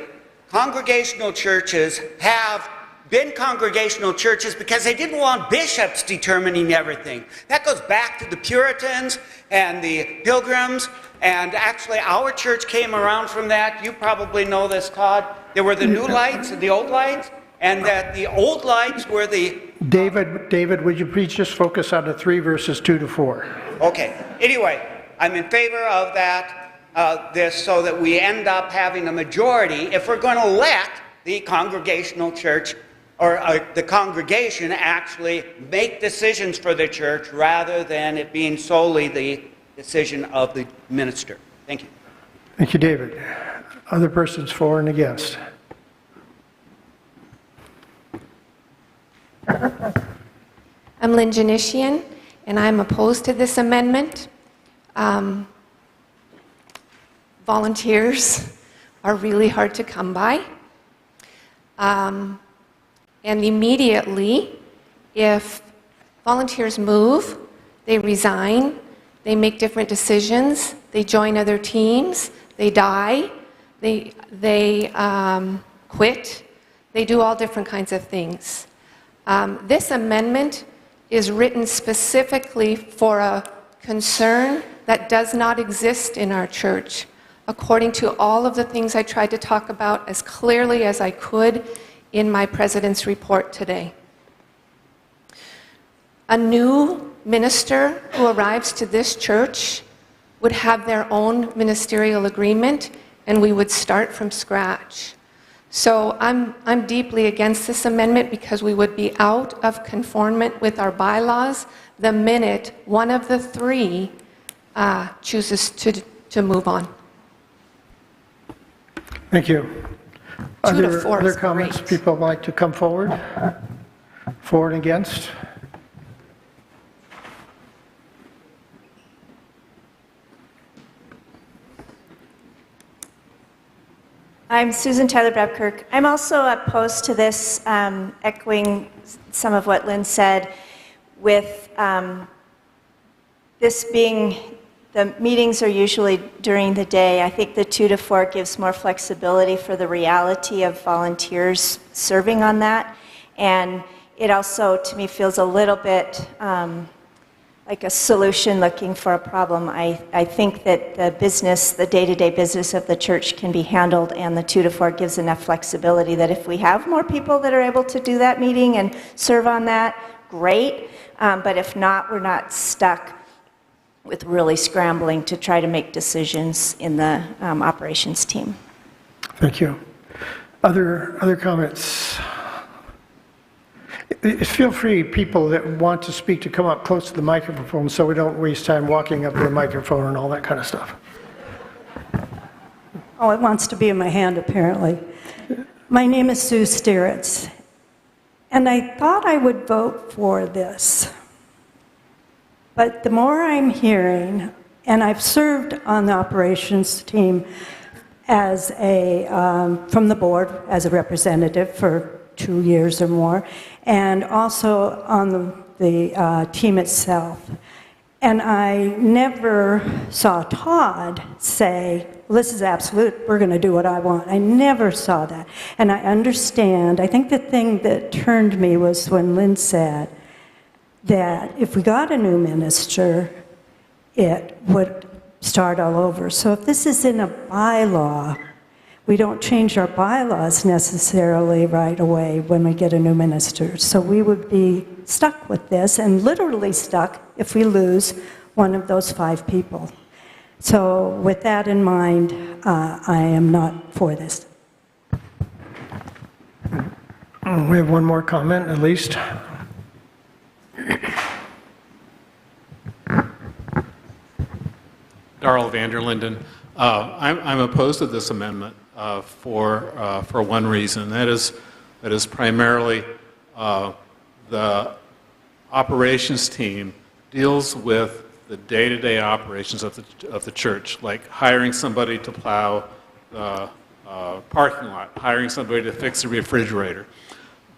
congregational churches have been congregational churches because they didn't want bishops determining everything. That goes back to the Puritans and the Pilgrims, and actually our church came around from that. You probably know this, Todd. There were the new lights and the old lights, and that the old lights were the... David, would you please just focus on the 3 versus 2 to 4? Okay. Anyway, I'm in favor of that, this, so that we end up having a majority if we're going to let the congregational church or the congregation actually make decisions for the church rather than it being solely the decision of the minister. Thank you. Thank you, David. Other persons for and against? I'm Lynn Janishian, and I'm opposed to this amendment. Volunteers are really hard to come by. And immediately, if volunteers move, they resign, they make different decisions, they join other teams, they die, they quit, they do all different kinds of things. This amendment is written specifically for a concern that does not exist in our church, according to all of the things I tried to talk about as clearly as I could in my president's report today. A new minister who arrives to this church would have their own ministerial agreement, and we would start from scratch. So I'm deeply against this amendment because we would be out of conformity with our bylaws the minute one of the three chooses to move on. Thank you. Are 2 to there 4 other is comments great. people would like to come forward? For and against? I'm Susan Tyler Babkirk. I'm also opposed to this, echoing some of what Lynn said, with this being, the meetings are usually during the day. I think the 2 to 4 gives more flexibility for the reality of volunteers serving on that. And it also, to me, feels a little bit like a solution looking for a problem. I think that the business, the day-to-day business of the church can be handled, and the 2 to 4 gives enough flexibility that if we have more people that are able to do that meeting and serve on that, great. But if not, we're not stuck with really scrambling to try to make decisions in the operations team. Thank you. Other comments? Feel free, people that want to speak, to come up close to the microphone so we don't waste time walking up to the microphone and all that kind of stuff. Oh, it wants to be in my hand, apparently. My name is Sue Stieritz, and I thought I would vote for this. But the more I'm hearing, and I've served on the operations team as from the board as a representative for 2 years or more, and also on the team itself. And I never saw Todd say, well, this is absolute, we're going to do what I want. I never saw that. And I understand, I think the thing that turned me was when Lynn said that if we got a new minister, it would start all over. So if this is in a bylaw, we don't change our bylaws necessarily right away when we get a new minister. So we would be stuck with this, and literally stuck if we lose one of those 5 people. So with that in mind, I am not for this. We have one more comment, at least. Darrell Vanderlinden. I'm opposed to this amendment for one reason. That is primarily the operations team deals with the day-to-day operations of the church, like hiring somebody to plow the parking lot, hiring somebody to fix the refrigerator.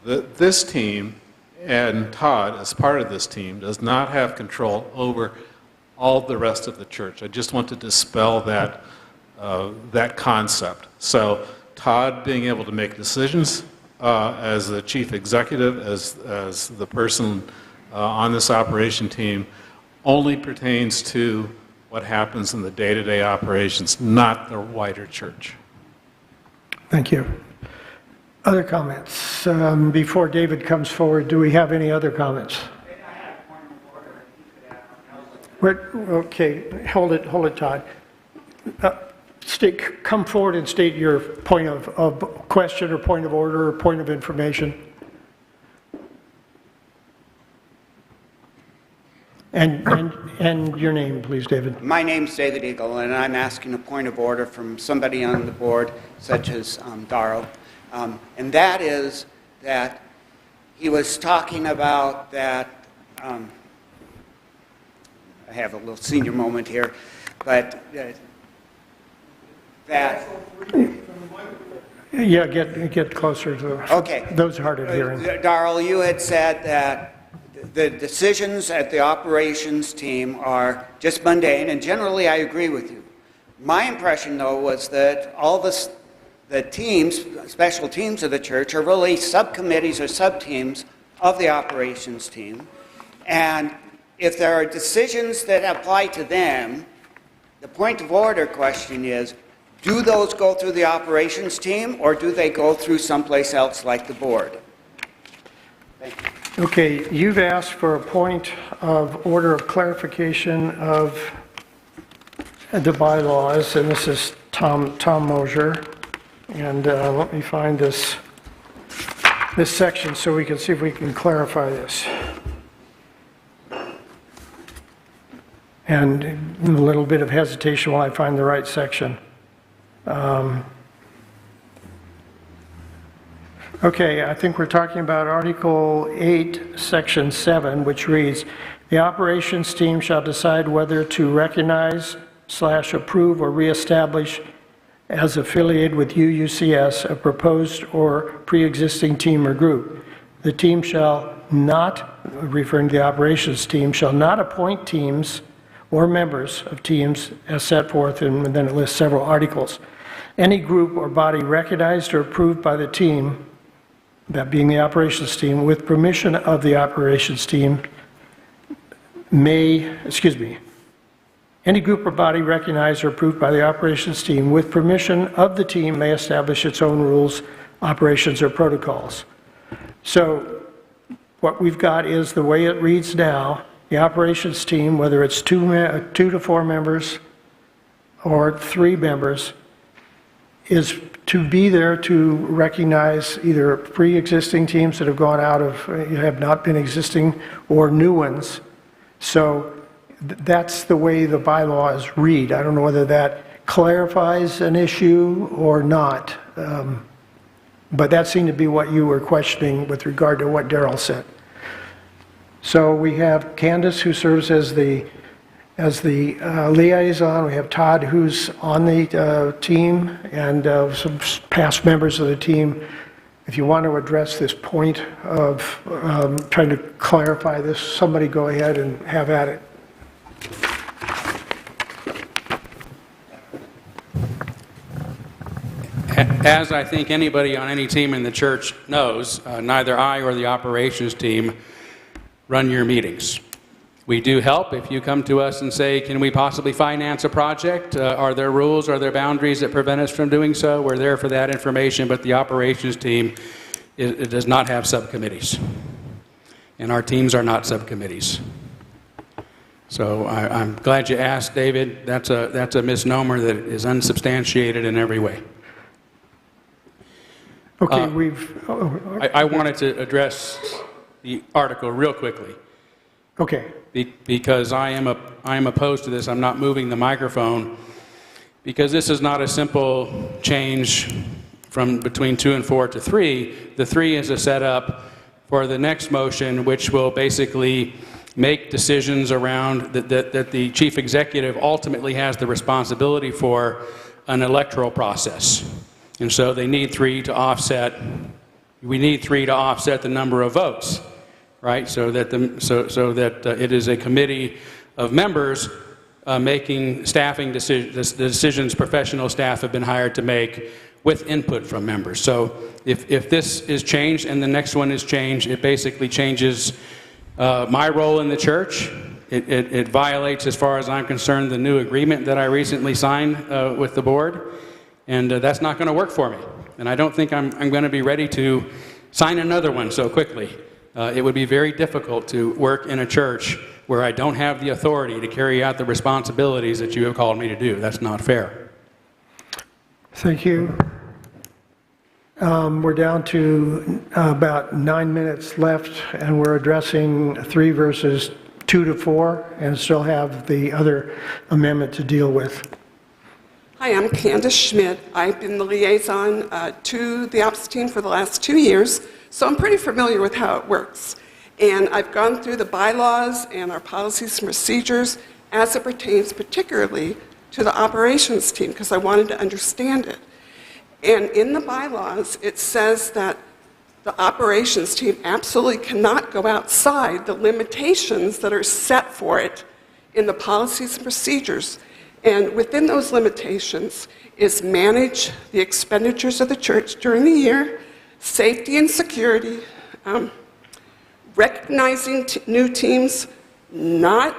This team, and Todd, as part of this team, does not have control over all the rest of the church. I just want to dispel that concept. So Todd being able to make decisions as the chief executive, as the person on this operation team, only pertains to what happens in the day-to-day operations, not the wider church. Thank you. Other comments? Before David comes forward, do we have any other comments? Okay, hold it, Todd. Come forward and state your point of question or point of order or point of information. And your name, please, David. My name's David Eagle, and I'm asking a point of order from somebody on the board, such as Darrell. And that is that he was talking about that, I have a little senior moment here, but that... Yeah, get closer to okay. Those hard of hearing. Darrell, you had said that the decisions at the operations team are just mundane, and generally I agree with you. My impression, though, was that all the teams, special teams of the church, are really subcommittees or sub-teams of the operations team. And if there are decisions that apply to them, the point of order question is, do those go through the operations team, or do they go through someplace else like the board? Thank you. Okay, you've asked for a point of order of clarification of the bylaws, and this is Tom Mosier. And let me find this section so we can see if we can clarify this. And a little bit of hesitation while I find the right section. Okay, I think we're talking about Article 8, Section 7, which reads, "The operations team shall decide whether to recognize/approve or reestablish as affiliated with UUCS a proposed or pre-existing team or group. The team shall not," referring to the operations team, "shall not appoint teams or members of teams as set forth," and then it lists several articles. "Any group or body recognized or approved by the team," that being the operations team, "with permission of the operations team any group or body recognized or approved by the operations team with permission of the team may establish its own rules, operations, or protocols." So what we've got is the way it reads now, the operations team, whether it's 2 to 4 members or 3 members, is to be there to recognize either pre-existing teams that have gone out of, have not been existing, or new ones. So that's the way the bylaws read. I don't know whether that clarifies an issue or not, but that seemed to be what you were questioning with regard to what Darrell said. So we have Candace, who serves as the liaison. We have Todd, who's on the team, and some past members of the team. If you want to address this point of trying to clarify this, somebody go ahead and have at it. As I think anybody on any team in the church knows, neither I or the operations team run your meetings. We do help if you come to us and say, can we possibly finance a project? Are there rules, are there boundaries that prevent us from doing so? We're there for that information, but the operations team it does not have subcommittees. And our teams are not subcommittees. So I'm glad you asked, David. That's a misnomer that is unsubstantiated in every way. Okay, I wanted to address the article real quickly. Okay. Because I am opposed to this. I'm not moving the microphone because this is not a simple change from between 2 and 4 to 3. The 3 is a setup for the next motion, which will basically make decisions around that the chief executive ultimately has the responsibility for an electoral process. And so they need 3 to offset. We need 3 to offset the number of votes. Right, so that it is a committee of members making staffing decisions, the decisions professional staff have been hired to make with input from members. So if this is changed and the next one is changed, it basically changes my role in the church. It violates, as far as I'm concerned, the new agreement that I recently signed with the board, and that's not going to work for me. And I don't think I'm going to be ready to sign another one so quickly. It would be very difficult to work in a church where I don't have the authority to carry out the responsibilities that you have called me to do. That's not fair. Thank you. We're down to about 9 minutes left, and we're addressing 3 verses 2 to 4, and still have the other amendment to deal with. Hi, I'm Candace Schmidt. I've been the liaison to the ops team for the last 2 years. So I'm pretty familiar with how it works. And I've gone through the bylaws and our policies and procedures as it pertains particularly to the operations team, because I wanted to understand it. And in the bylaws, it says that the operations team absolutely cannot go outside the limitations that are set for it in the policies and procedures. And within those limitations is manage the expenditures of the church during the year, safety and security, recognizing new teams, not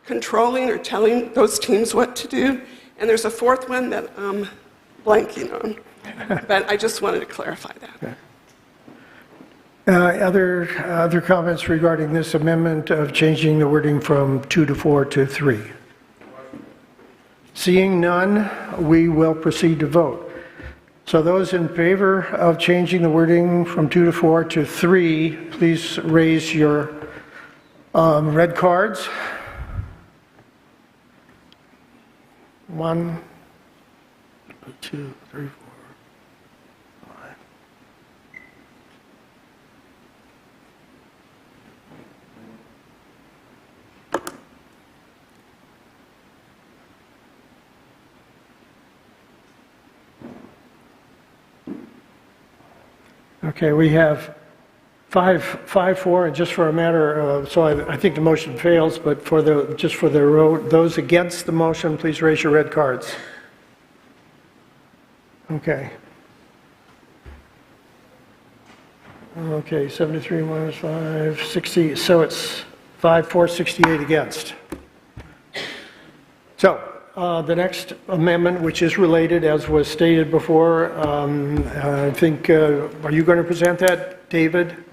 controlling or telling those teams what to do. And there's a 4th one that I'm blanking on, but I just wanted to clarify that. Okay. Other comments regarding this amendment of changing the wording from 2 to 4 to 3? Seeing none, we will proceed to vote. So those in favor of changing the wording from 2 to 4 to 3, please raise your red cards. 1, 2, 3, 4, 5. Okay, we have 5-4, and just for a matter of, so I think the motion fails, but for the, just for the those against the motion, please raise your red cards. Okay. Okay, 73 minus 5, 60, so it's 5-4, 68 against. So, the next amendment, which is related, as was stated before, I think, are you going to present that, David?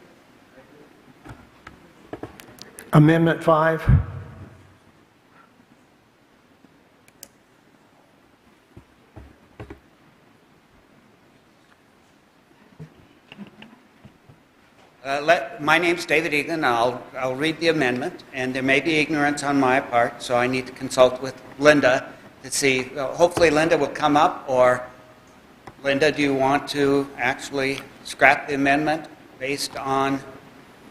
Amendment 5. My name's David Egan. I'll read the amendment, and there may be ignorance on my part, so I need to consult with Linda to see. Hopefully Linda will come up, or Linda, do you want to actually scrap the amendment based on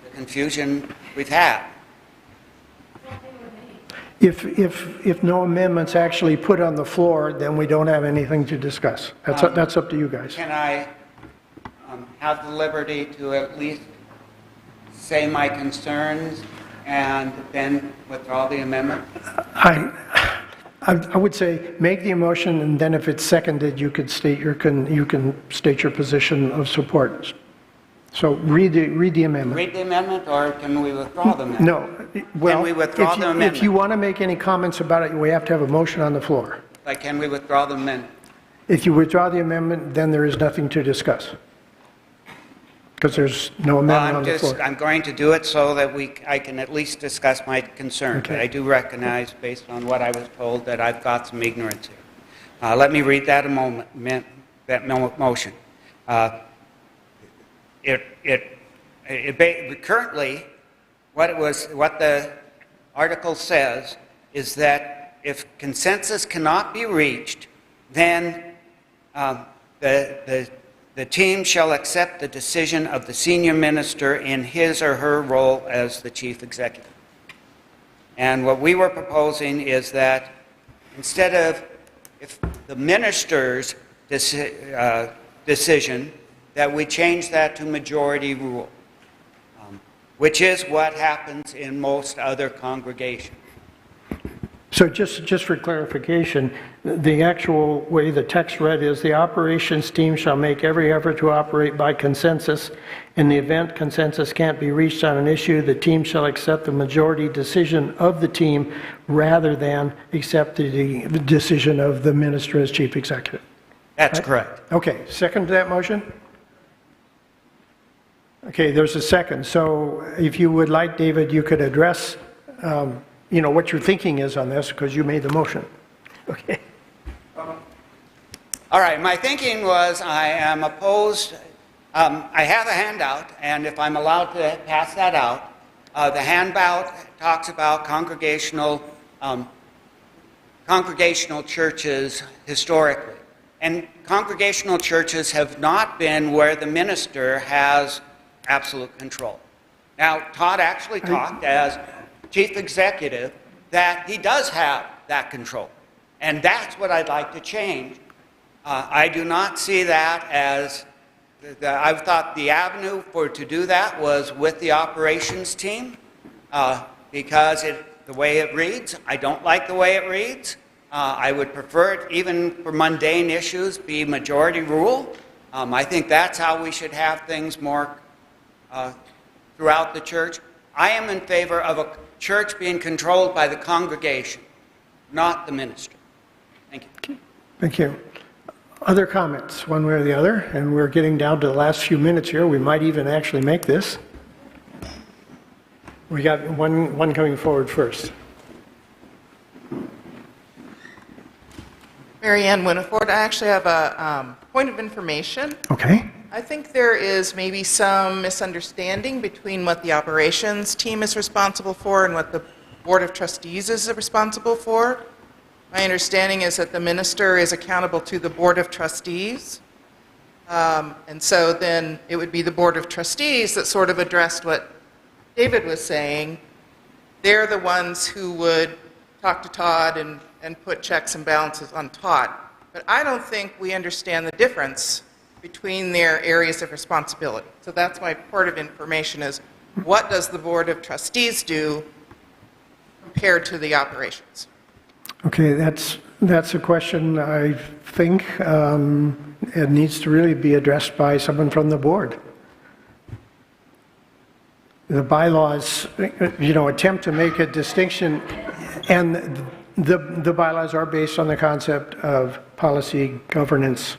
the confusion we've had? If no amendments actually put on the floor, then we don't have anything to discuss. That's up to you guys. Can I have the liberty to at least say my concerns and then withdraw the amendment? I would say make the motion, and then if it's seconded, you could state you can state your position of support. So read the amendment. Read the amendment, or can we withdraw the amendment? No. Well, can we withdraw the amendment? If you want to make any comments about it, we have to have a motion on the floor. Like, can we withdraw the amendment? If you withdraw the amendment, then there is nothing to discuss, because there's no amendment on the floor. I'm going to do it so that I can at least discuss my concern. Okay. But I do recognize, based on what I was told, that I've got some ignorance here. Let me read that motion. Currently, what the article says is that if consensus cannot be reached, then the team shall accept the decision of the senior minister in his or her role as the chief executive. And what we were proposing is that instead of if the minister's decision, that we change that to majority rule, which is what happens in most other congregations. So just for clarification, the actual way the text read is the operations team shall make every effort to operate by consensus. In the event consensus can't be reached on an issue, the team shall accept the majority decision of the team rather than accept the decision of the minister as chief executive. That's right? correct. Okay, second to that motion? Okay, there's a second. So if you would like, David, you could address what your thinking is on this, because you made the motion. Okay. All right, my thinking was I am opposed. I have a handout, and if I'm allowed to pass that out, the handout talks about congregational churches historically. And congregational churches have not been where the minister has absolute control. Now, Todd actually talked as chief executive that he does have that control. And that's what I'd like to change. I do not see that as, I thought the avenue to do that was with the operations team, because the way it reads, I don't like the way it reads. I would prefer it, even for mundane issues, be majority rule. I think that's how we should have things more throughout the church. I am in favor of a church being controlled by the congregation, not the minister. Thank you. Thank you. Other comments, one way or the other? And we're getting down to the last few minutes here. We might even actually make this. We got one coming forward first. Mary Ann Winiford, I actually have a point of information. Okay. I think there is maybe some misunderstanding between what the operations team is responsible for and what the Board of Trustees is responsible for. My understanding is that the minister is accountable to the Board of Trustees. And so then it would be the Board of Trustees that sort of addressed what David was saying. They're the ones who would talk to Todd and put checks and balances on Todd. But I don't think we understand the difference between their areas of responsibility. So that's my part of information is what does the Board of Trustees do compared to the operations? Okay, that's a question I think it needs to really be addressed by someone from the board. The bylaws, attempt to make a distinction, and the bylaws are based on the concept of policy governance.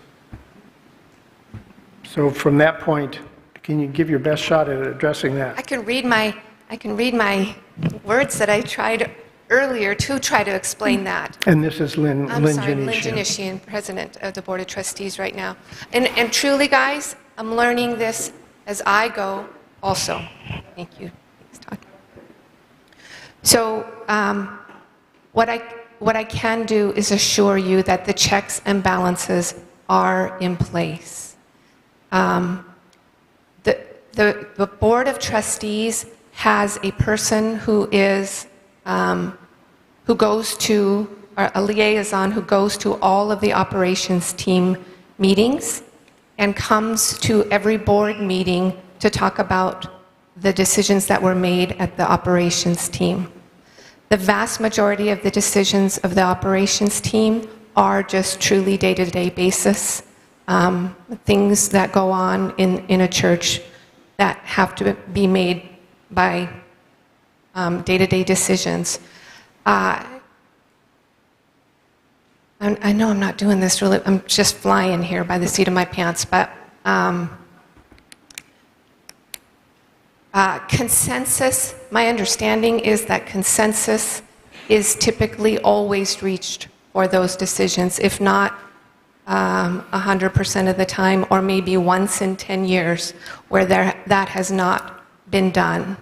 So from that point, can you give your best shot at addressing that? I can read my words that I tried earlier to try to explain that. And this is Lynn I'm sorry, Lynn Janishian. Janishian, President of the Board of Trustees right now. And truly, guys, I'm learning this as I go also. Thank you. Thanks, Todd. So what I can do is assure you that the checks and balances are in place. The Board of Trustees has a person who is who goes to, or a liaison who goes to all of the operations team meetings and comes to every board meeting to talk about the decisions that were made at the operations team. The vast majority of the decisions of the operations team are just truly day-to-day basis, things that go on in a church that have to be made by day-to-day decisions. I know I'm not doing this really, I'm just flying here by the seat of my pants, but consensus, my understanding is that consensus is typically always reached for those decisions, if not 100% of the time, or maybe once in 10 years where that has not been done.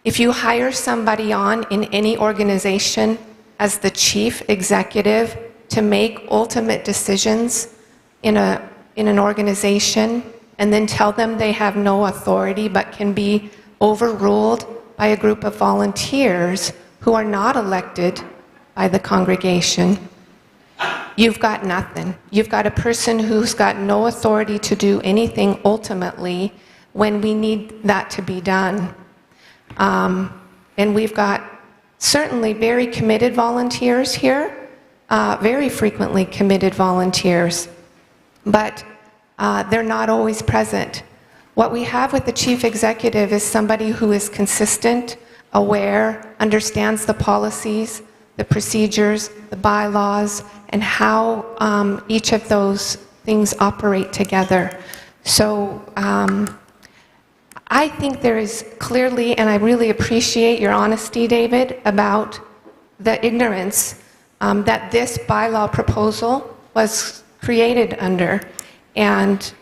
If you hire somebody on in any organization as the chief executive to make ultimate decisions in an organization and then tell them they have no authority but can be overruled by a group of volunteers who are not elected by the congregation, you've got nothing. You've got a person who's got no authority to do anything ultimately when we need that to be done. And we've got certainly very committed volunteers here, very frequently committed volunteers, but they're not always present. What we have with the chief executive is somebody who is consistent, aware, understands the policies, the procedures, the bylaws, and how each of those things operate together. So I think there is clearly, and I really appreciate your honesty, David, about the ignorance that this bylaw proposal was created under. And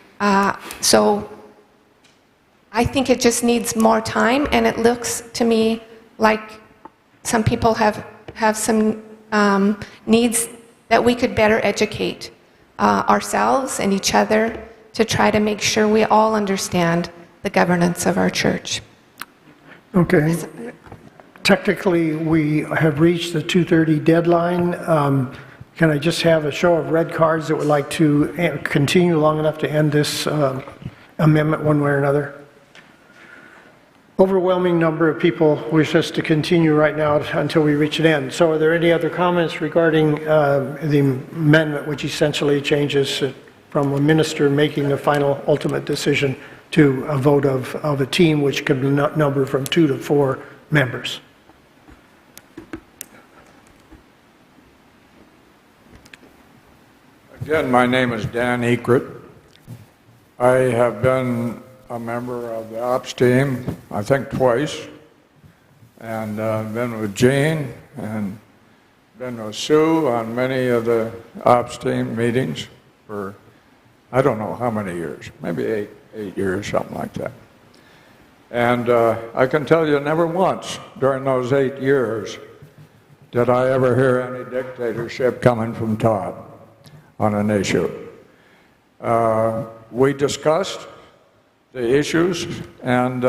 so I think it just needs more time, and it looks to me like some people have some needs that we could better educate ourselves and each other to try to make sure we all understand the governance of our church. Okay. Technically, we have reached the 2:30 deadline. Can I just have a show of red cards that would like to continue long enough to end this amendment one way or another? Overwhelming number of people wish us to continue right now until we reach an end. So are there any other comments regarding the amendment, which essentially changes from a minister making the final ultimate decision to a vote of a team which could number from 2 to 4 members? Again, my name is Dan Ekrit. I have been a member of the ops team, I think twice, and been with Gene and been with Sue on many of the ops team meetings for, I don't know how many years, maybe eight years, something like that. And I can tell you never once during those 8 years did I ever hear any dictatorship coming from Todd on an issue. We discussed the issues, and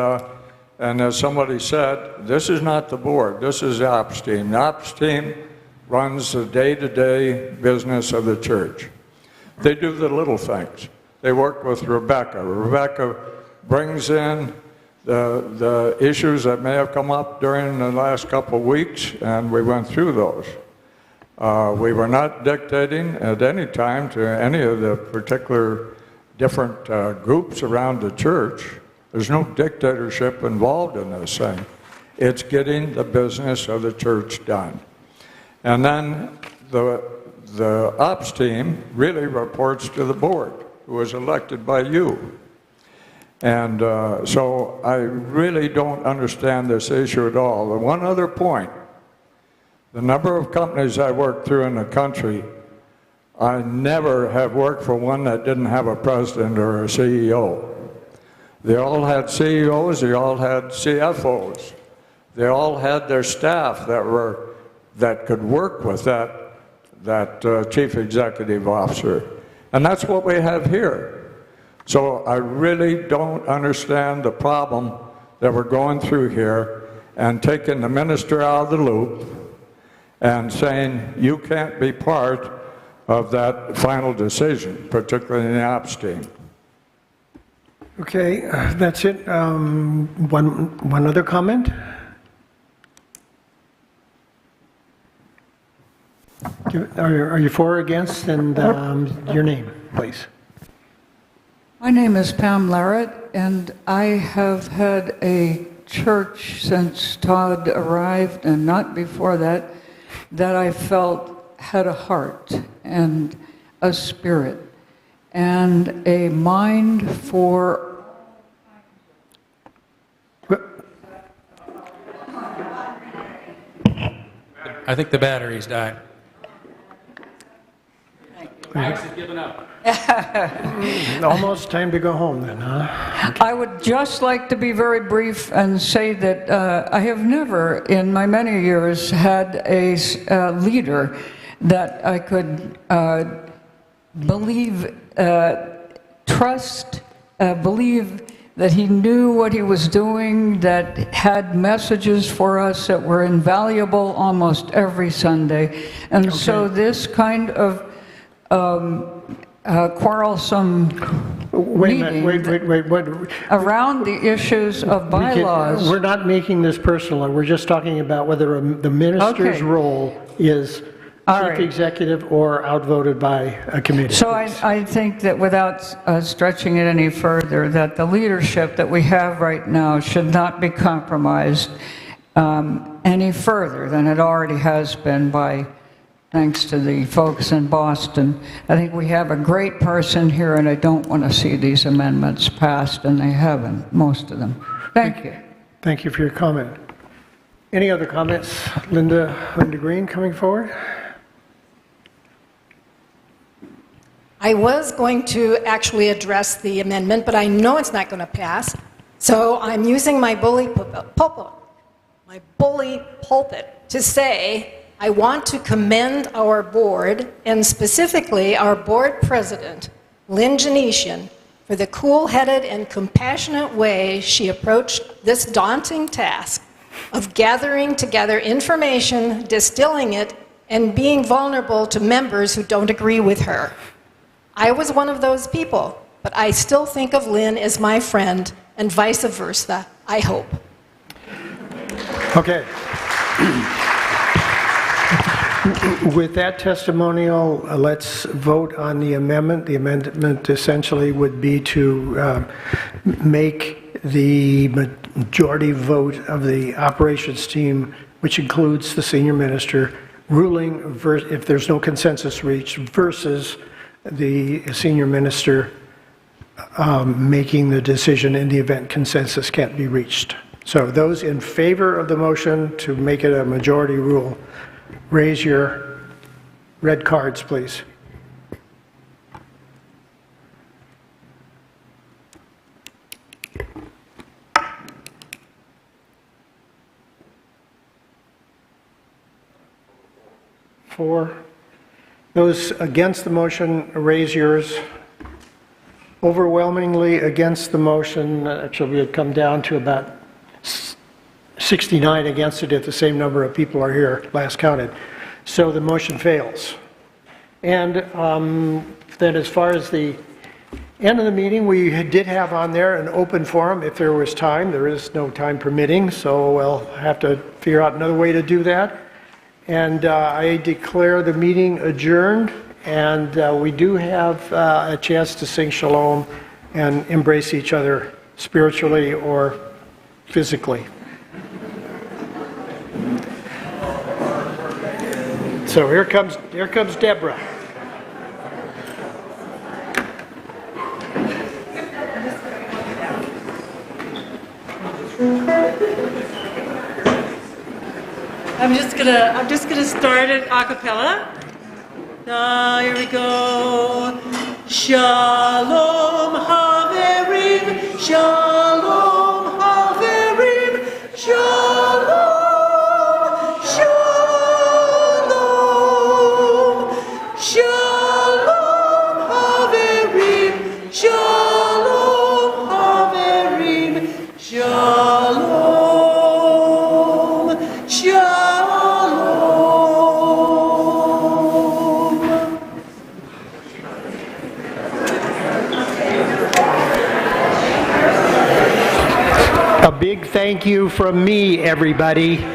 as somebody said, this is not the board, this is the ops team. The ops team runs the day-to-day business of the church. They do the little things. They work with Rebecca. Rebecca brings in the issues that may have come up during the last couple of weeks, and we went through those. We were not dictating at any time to any of the particular different groups around the church. There's no dictatorship involved in this thing. It's getting the business of the church done. And then the ops team really reports to the board, who was elected by you. And so I really don't understand this issue at all. And one other point, the number of companies I worked through in the country, I never have worked for one that didn't have a president or a CEO. They all had CEOs, they all had CFOs. They all had their staff that could work with that chief executive officer. And that's what we have here. So I really don't understand the problem that we're going through here and taking the minister out of the loop and saying you can't be part of that final decision, particularly in the ops team. Okay, that's it. One other comment? Are you for or against? And your name, please. My name is Pam Larrett, and I have had a church since Todd arrived, and not before that, that I felt had a heart and a spirit and a mind for... I think the battery's died. Max has given up. Almost time to go home then, huh? I would just like to be very brief and say that I have never, in my many years, had a leader that I could believe, trust, believe that he knew what he was doing, that had messages for us that were invaluable almost every Sunday. And so this kind of quarrelsome meeting around the issues of bylaws. We're not making this personal. We're just talking about whether the minister's role is chief executive or outvoted by a committee. So I think that without stretching it any further, that the leadership that we have right now should not be compromised any further than it already has been by, thanks to the folks in Boston. I think we have a great person here, and I don't want to see these amendments passed, and they haven't, most of them. Thank you. Thank you for your comment. Any other comments? Linda Green coming forward. I was going to actually address the amendment, but I know it's not going to pass. So I'm using my bully pulpit to say I want to commend our board, and specifically our board president, Lynn Janetian, for the cool-headed and compassionate way she approached this daunting task of gathering together information, distilling it, and being vulnerable to members who don't agree with her. I was one of those people, but I still think of Lynn as my friend, and vice versa, I hope. Okay. With that testimonial, let's vote on the amendment. The amendment essentially would be to make the majority vote of the operations team, which includes the senior minister, ruling if there's no consensus reached, versus the senior minister making the decision in the event consensus can't be reached. So those in favor of the motion to make it a majority rule, raise your red cards, please. Four. Those against the motion, raise yours. Overwhelmingly against the motion, actually it come down to about 69 against it if the same number of people are here, last counted. So the motion fails. And then as far as the end of the meeting, we did have on there an open forum if there was time. There is no time permitting, so we'll have to figure out another way to do that. And I declare the meeting adjourned, and we do have a chance to sing shalom and embrace each other spiritually or physically. So here comes Deborah. I'm just gonna start it a cappella. Here we go. Shalom Haverim, Shalom Haverim, Shalom, Shalom, Shalom Haverim, Shalom Haverim, Shalom, Shalom. A big thank you from me, everybody.